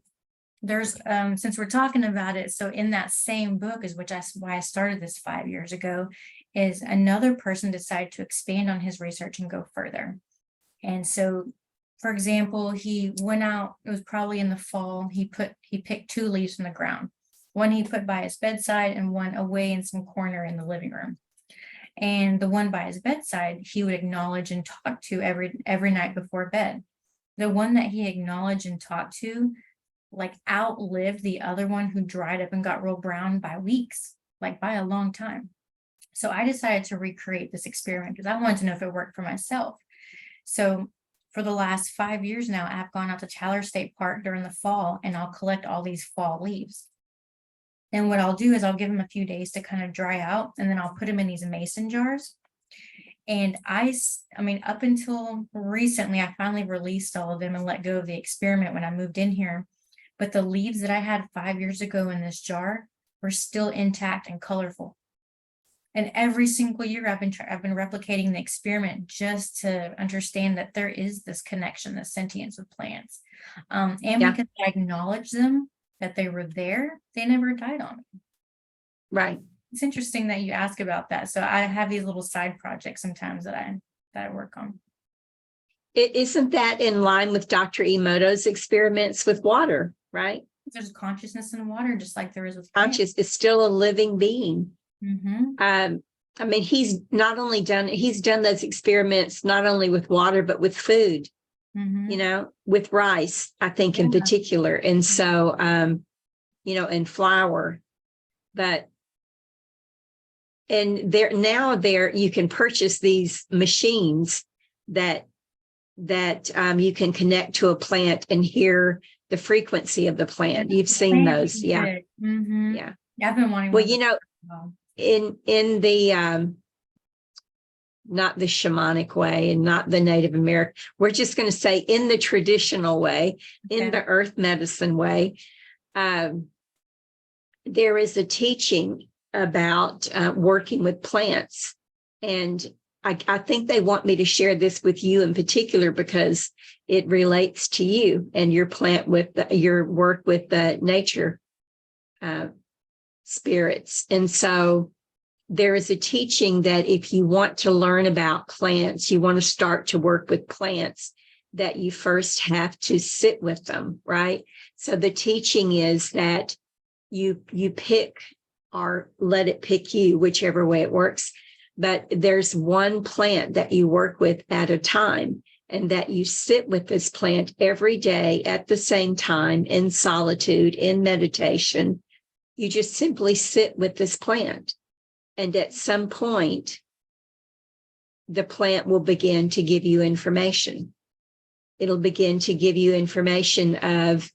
there's, since we're talking about it, so in that same book is why I started this 5 years ago, is another person decided to expand on his research and go further. And so, for example, he went out, it was probably in the fall, he picked 2 leaves from the ground. One he put by his bedside and one away in some corner in the living room. And the one by his bedside, he would acknowledge and talk to every night before bed. The one that he acknowledged and talked to, like, outlived the other one who dried up and got real brown by weeks, like by a long time. So I decided to recreate this experiment because I wanted to know if it worked for myself. So for the last 5 years now, I've gone out to Tyler State Park during the fall and I'll collect all these fall leaves. And what I'll do is I'll give them a few days to kind of dry out, and then I'll put them in these mason jars. And I mean, up until recently, I finally released all of them and let go of the experiment when I moved in here. But the leaves that I had 5 years ago in this jar were still intact and colorful. And every single year I've been replicating the experiment just to understand that there is this connection, this sentience with plants. And Yeah. because I acknowledge them, that they were there, they never died on me. Right. It's interesting that you ask about that. So I have these little side projects sometimes that I work on. Isn't that in line with Dr. Emoto's experiments with water, right? There's consciousness in water, just like there is with plants. Conscious is still a living being. Mm-hmm. I mean, he's done those experiments not only with water, but with food, Mm-hmm. with rice, I think in particular. And so, and flour, and there you can purchase these machines that you can connect to a plant and hear the frequency of the plant. You've seen those. Yeah. Mm-hmm. Yeah. I've been wanting. Well, in the not the shamanic way and not the Native American, we're just going to say in the traditional way, in the earth medicine way, there is a teaching about working with plants. And I think they want me to share this with you in particular because it relates to you and your your work with the nature spirits. And so there is a teaching that if you want to learn about plants, you want to start to work with plants, that you first have to sit with them, right? So the teaching is that you pick or let it pick you, whichever way it works. But there's one plant that you work with at a time, and that you sit with this plant every day at the same time in solitude, in meditation. You just simply sit with this plant. And at some point, the plant will begin to give you information. It'll begin to give you information of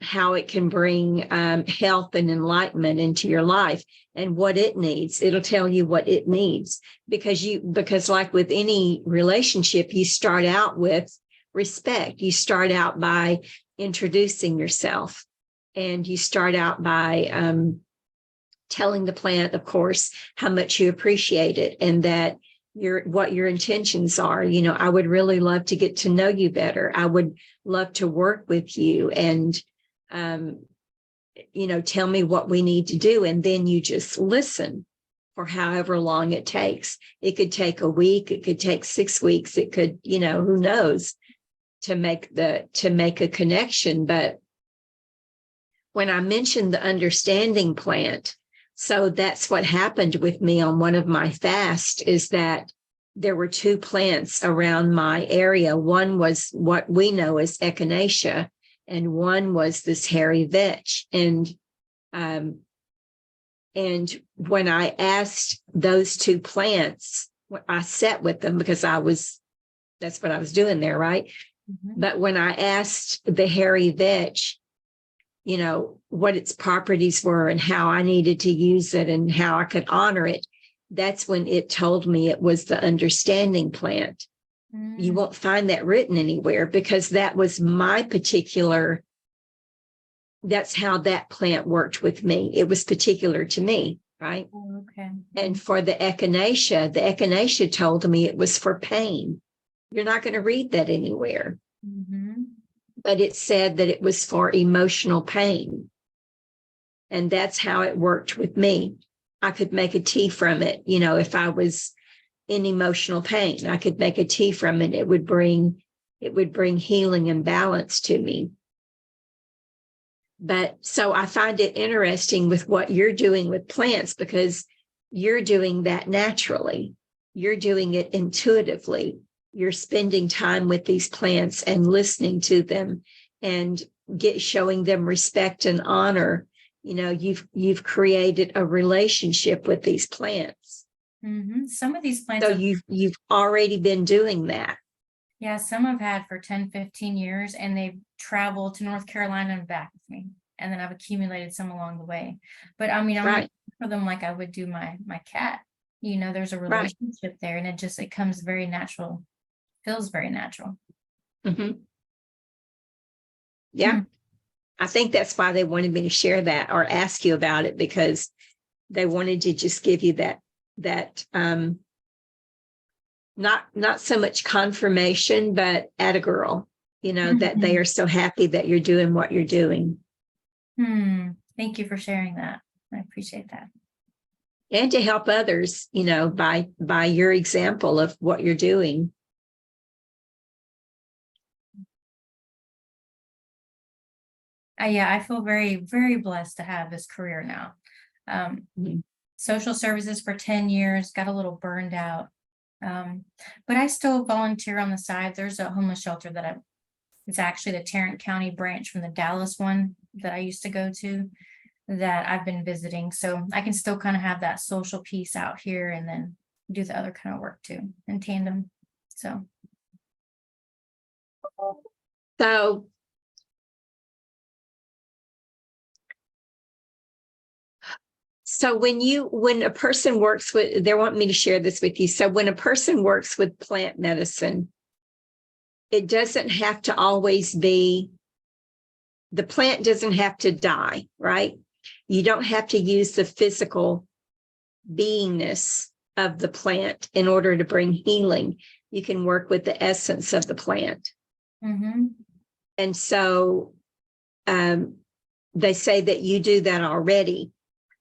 how it can bring health and enlightenment into your life and what it needs. It'll tell you what it needs because like with any relationship, you start out with respect. You start out by introducing yourself, and you start out by telling the plant, of course, how much you appreciate it and that what your intentions are. I would really love to get to know you better. I would love to work with you and, tell me what we need to do. And then you just listen for however long it takes. It could take a week. It could take 6 weeks. It could, who knows, to make a connection. But when I mentioned the understanding plant, so that's what happened with me on one of my fasts, is that there were 2 plants around my area. One was what we know as echinacea, and one was this hairy vetch. And when I asked those 2 plants, I sat with them because that's what I was doing there, right? Mm-hmm. But when I asked the hairy vetch, what its properties were and how I needed to use it and how I could honor it, that's when it told me it was the understanding plant. Mm. You won't find that written anywhere because that was that's how that plant worked with me. It was particular to me, right? Oh, okay. And for the echinacea told me it was for pain. You're not going to read that anywhere. Mm-hmm. But it said that it was for emotional pain. And that's how it worked with me. I could make a tea from it. If I was in emotional pain, I could make a tea from it. It would bring healing and balance to me. But so I find it interesting with what you're doing with plants, because you're doing that naturally. You're doing it intuitively. You're spending time with these plants and listening to them and showing them respect and honor. You've created a relationship with these plants. Mm-hmm. Some of these plants. So you've already been doing that. Yeah, some I've had for 10, 15 years, and they've traveled to North Carolina and back with me. And then I've accumulated some along the way. But I mean, I'm right for them like I would do my cat. There's a relationship there, and it comes very natural. Feels very natural. Mm-hmm. Yeah. I think that's why they wanted me to share that or ask you about it, because they wanted to just give you that not so much confirmation, but atta girl, that they are so happy that you're doing what you're doing. Thank you for sharing that. I appreciate that. And to help others, by your example of what you're doing. Yeah, I feel very, very blessed to have this career now. Social services for 10 years, got a little burned out. But I still volunteer on the side. There's a homeless shelter that it's actually the Tarrant County branch from the Dallas one that I used to go to that I've been visiting. So I can still kind of have that social piece out here and then do the other kind of work too in tandem. So when a person works with, they want me to share this with you. So when a person works with plant medicine, it doesn't have to always be, the plant doesn't have to die, right? You don't have to use the physical beingness of the plant in order to bring healing. You can work with the essence of the plant. And so they say that you do that already,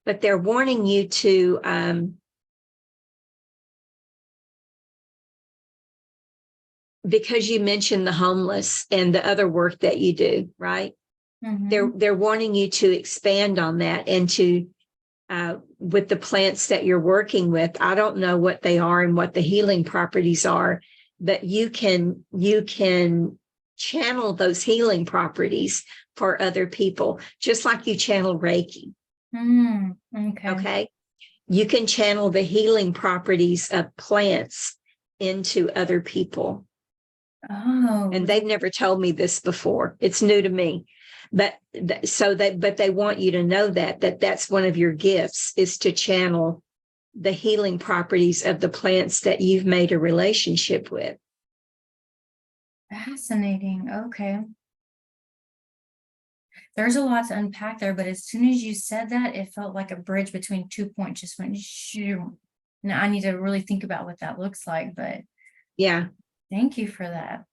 but they're warning you to because you mentioned the homeless and the other work that you do, right? They're wanting you to expand on that and to with the plants that you're working with. I don't know what they are and what the healing properties are, but you can channel those healing properties for other people, just like you channel Reiki. Okay. You can channel the healing properties of plants into other people. And they've never told me this before. It's new to me. But they want you to know that's one of your gifts, is to channel the healing properties of the plants that you've made a relationship with. Fascinating. Okay. There's a lot to unpack there, but as soon as you said that, it felt like a bridge between 2 points just went shoo. Now I need to really think about what that looks like, but yeah. Thank you for that.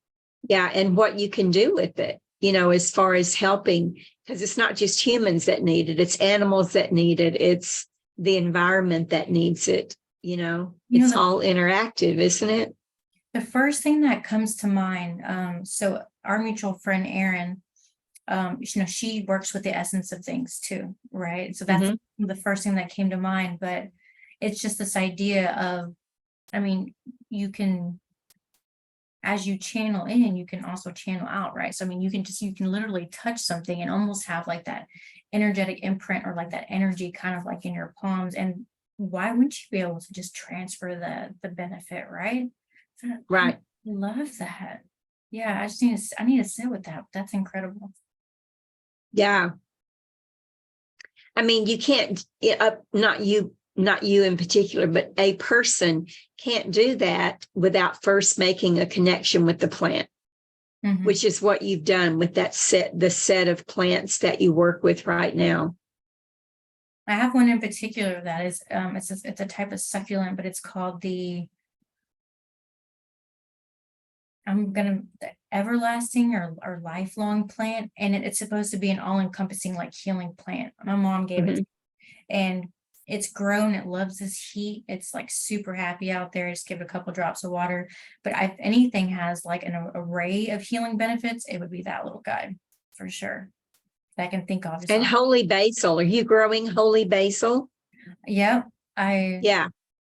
Yeah. And what you can do with it, as far as helping, because it's not just humans that need it, it's animals that need it. It's the environment that needs it. It's all interactive, isn't it? The first thing that comes to mind, so our mutual friend, Erin, she works with the essence of things too, right? So that's the first thing that came to mind, but it's just this idea of, you can, as you channel in, you can also channel out, right? So, you can literally touch something and almost have like that energetic imprint or like that energy kind of like in your palms. And why wouldn't you be able to just transfer the benefit, right? Right. I love that. Yeah, I need to sit with that. That's incredible. Yeah. You can't, not you in particular, but a person can't do that without first making a connection with the plant, which is what you've done with the set of plants that you work with right now. I have one in particular that is, it's a type of succulent, but it's called the everlasting or lifelong plant. And it's supposed to be an all-encompassing, like, healing plant. My mom gave it to me, and it's grown. It loves this heat. It's like super happy out there. Just give it a couple drops of water. But if anything has like an array of healing benefits, it would be that little guy for sure that I can think of. And holy basil. Are you growing holy basil? Yep. I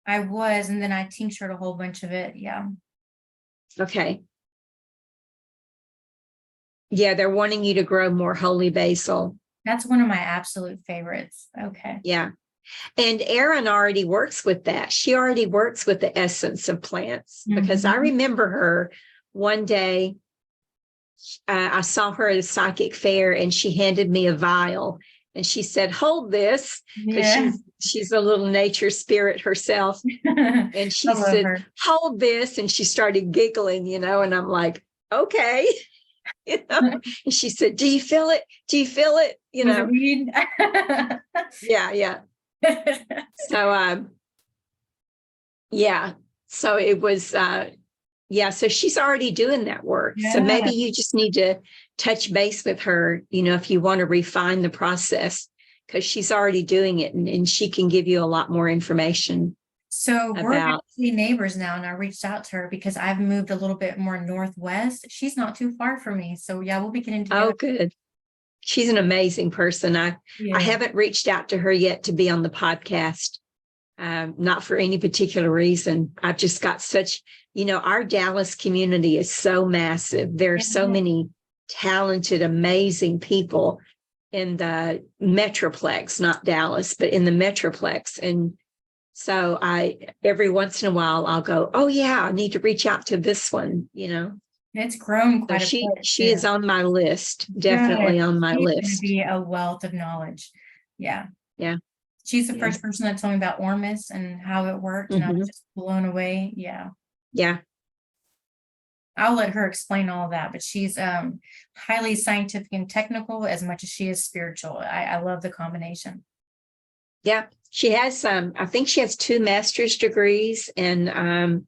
was, and then I tinctured a whole bunch of it. Yeah. Okay. Yeah, they're wanting you to grow more holy basil. That's one of my absolute favorites. Okay. Yeah. And Erin already works with that. She already works with the essence of plants, because I remember her one day, I saw her at a psychic fair and she handed me a vial and she said, hold this, because she's a little nature spirit herself. And she said, hold this. And she started giggling, and I'm like, okay. And she said, do you feel it? Do you feel it? Was it weed? Yeah. So, yeah. So it was, yeah. So she's already doing that work. So Yeah. maybe you just need to touch base with her, if you want to refine the process, because she's already doing it, and she can give you a lot more information. So we're About, actually neighbors now, and I reached out to her because I've moved a little bit more northwest. She's not too far from me. So yeah, we'll be getting oh, together. good. She's an amazing person. I Yeah. haven't reached out to her yet to be on the podcast. Not for any particular reason. I've just got such, our Dallas community is so massive. There are so many talented, amazing people in the Metroplex, not Dallas, but in the Metroplex. And so every once in a while, I'll go, oh yeah, I need to reach out to this one, It's grown So quite a bit. she is on my list, definitely on my She's going to list. be a wealth of knowledge. Yeah. Yeah. She's the Yeah. first person that told me about Ormus and how it worked, and I was just blown away. Yeah. Yeah. I'll let her explain all that, but she's highly scientific and technical as much as she is spiritual. I love the combination. Yeah. She has I think she has 2 master's degrees, and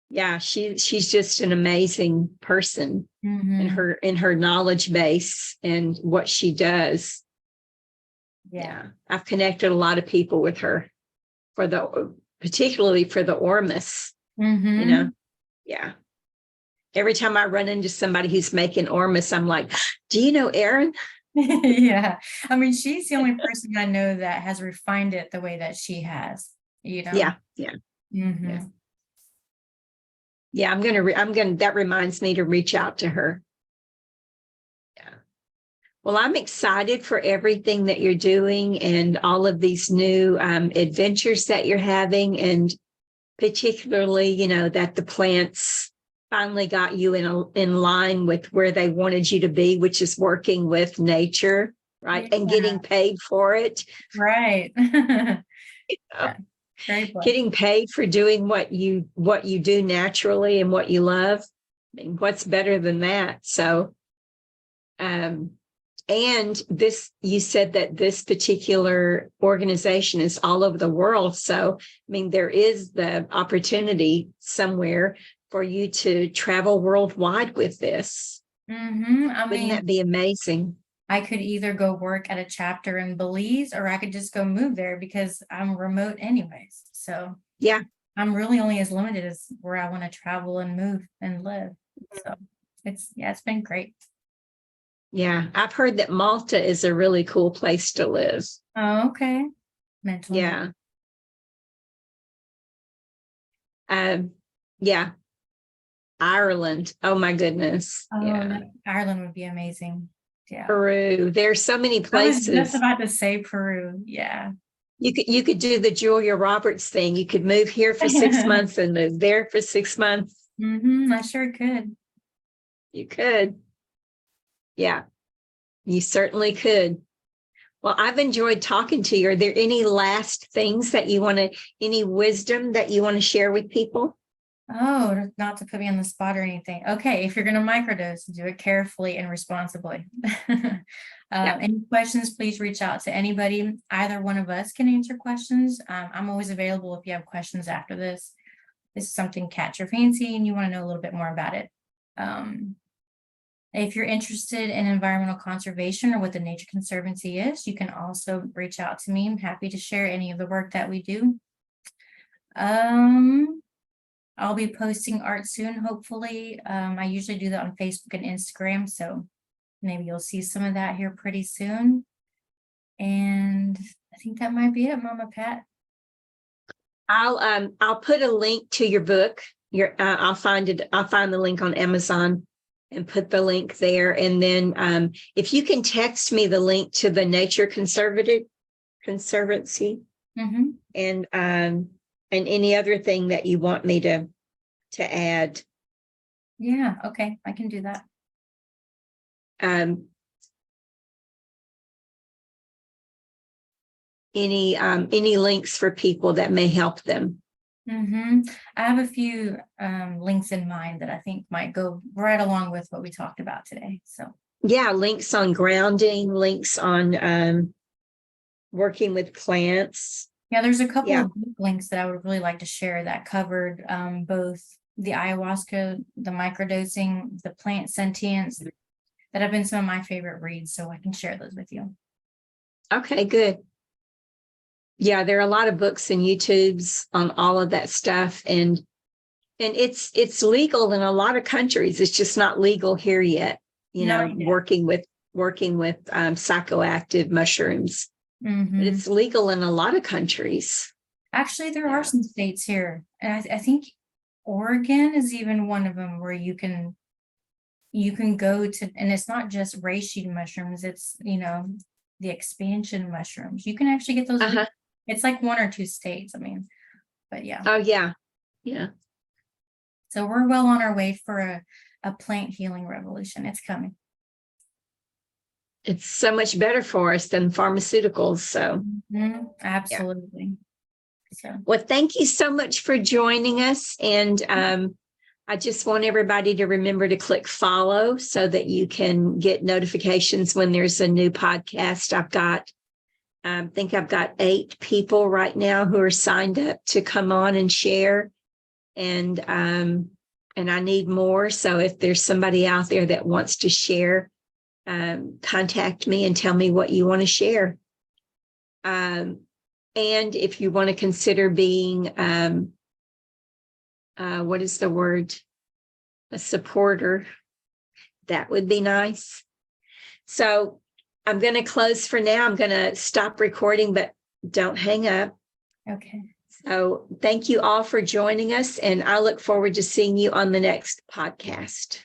yeah, she's just an amazing person in her knowledge base and what she does. Yeah. I've connected a lot of people with her particularly for the Ormus, Yeah. Every time I run into somebody who's making Ormus, I'm like, do you know Erin? Yeah. I mean, she's the only person I know that has refined it the way that she has, Yeah. Yeah. Yeah. Yeah. That reminds me to reach out to her. Yeah. Well, I'm excited for everything that you're doing and all of these new adventures that you're having, and particularly, that the plants finally got you in line with where they wanted you to be, which is working with nature, right? Yeah. And getting paid for it. Right. Yeah. Getting paid for doing what you do naturally and what you love. I mean, what's better than that? So, and you said that this particular organization is all over the world. So, I mean, there is the opportunity somewhere for you to travel worldwide with this. Wouldn't that be amazing? I could either go work at a chapter in Belize, or I could just go move there because I'm remote anyways. So yeah, I'm really only as limited as where I want to travel and move and live. So it's been great. Yeah, I've heard that Malta is a really cool place to live. Oh, okay. Yeah. Yeah. Ireland. Oh my goodness. Oh, yeah. Ireland would be amazing. Yeah. Peru. There's so many places. I was just about to say Peru. Yeah. You could do the Julia Roberts thing. You could move here for 6 months and move there for 6 months. I sure could. You could. Yeah, you certainly could. Well, I've enjoyed talking to you. Are there any last things that any wisdom that you want to share with people? Oh, not to put me on the spot or anything. Okay, if you're going to microdose, do it carefully and responsibly. Any questions, please reach out to anybody. Either one of us can answer questions. I'm always available if you have questions after this. This is something catch your fancy and you want to know a little bit more about it. If you're interested in environmental conservation or what the Nature Conservancy is, you can also reach out to me. I'm happy to share any of the work that we do. I'll be posting art soon, hopefully. I usually do that on Facebook and Instagram, so maybe you'll see some of that here pretty soon. And I think that might be it, Mama Pat. I'll put a link to your book. I'll find the link on Amazon and put the link there. And then if you can text me the link to the Nature Conservancy and any other thing that you want me to add. Yeah, okay, I can do that. Any links for people that may help them. I have a few links in mind that I think might go right along with what we talked about today. So yeah, links on grounding, links on working with plants. Yeah, there's a couple Yeah. of book links that I would really like to share that covered both the ayahuasca, the microdosing, the plant sentience, that have been some of my favorite reads. So I can share those with you. Okay, good. Yeah, there are a lot of books and YouTubes on all of that stuff. And it's legal in a lot of countries. It's just not legal here yet, Not yet. working with psychoactive mushrooms. But it's legal in a lot of countries. Actually, there Yeah. are some states here, and I think Oregon is even one of them where you can go to, and it's not just reishi mushrooms, it's the expansion mushrooms. You can actually get those. Uh-huh. It's like 1 or 2 states, I mean, but yeah. Oh, yeah. Yeah. So we're well on our way for a plant healing revolution. It's coming. It's so much better for us than pharmaceuticals. So Absolutely. So well, thank you so much for joining us. And I just want everybody to remember to click follow so that you can get notifications when there's a new podcast. I think I've got 8 people right now who are signed up to come on and share. And I need more. So if there's somebody out there that wants to share, contact me and tell me what you want to share. And if you want to consider being, what is the word? A supporter, that would be nice. So I'm going to close for now. I'm going to stop recording, but don't hang up. okay. So thank you all for joining us, and I look forward to seeing you on the next podcast.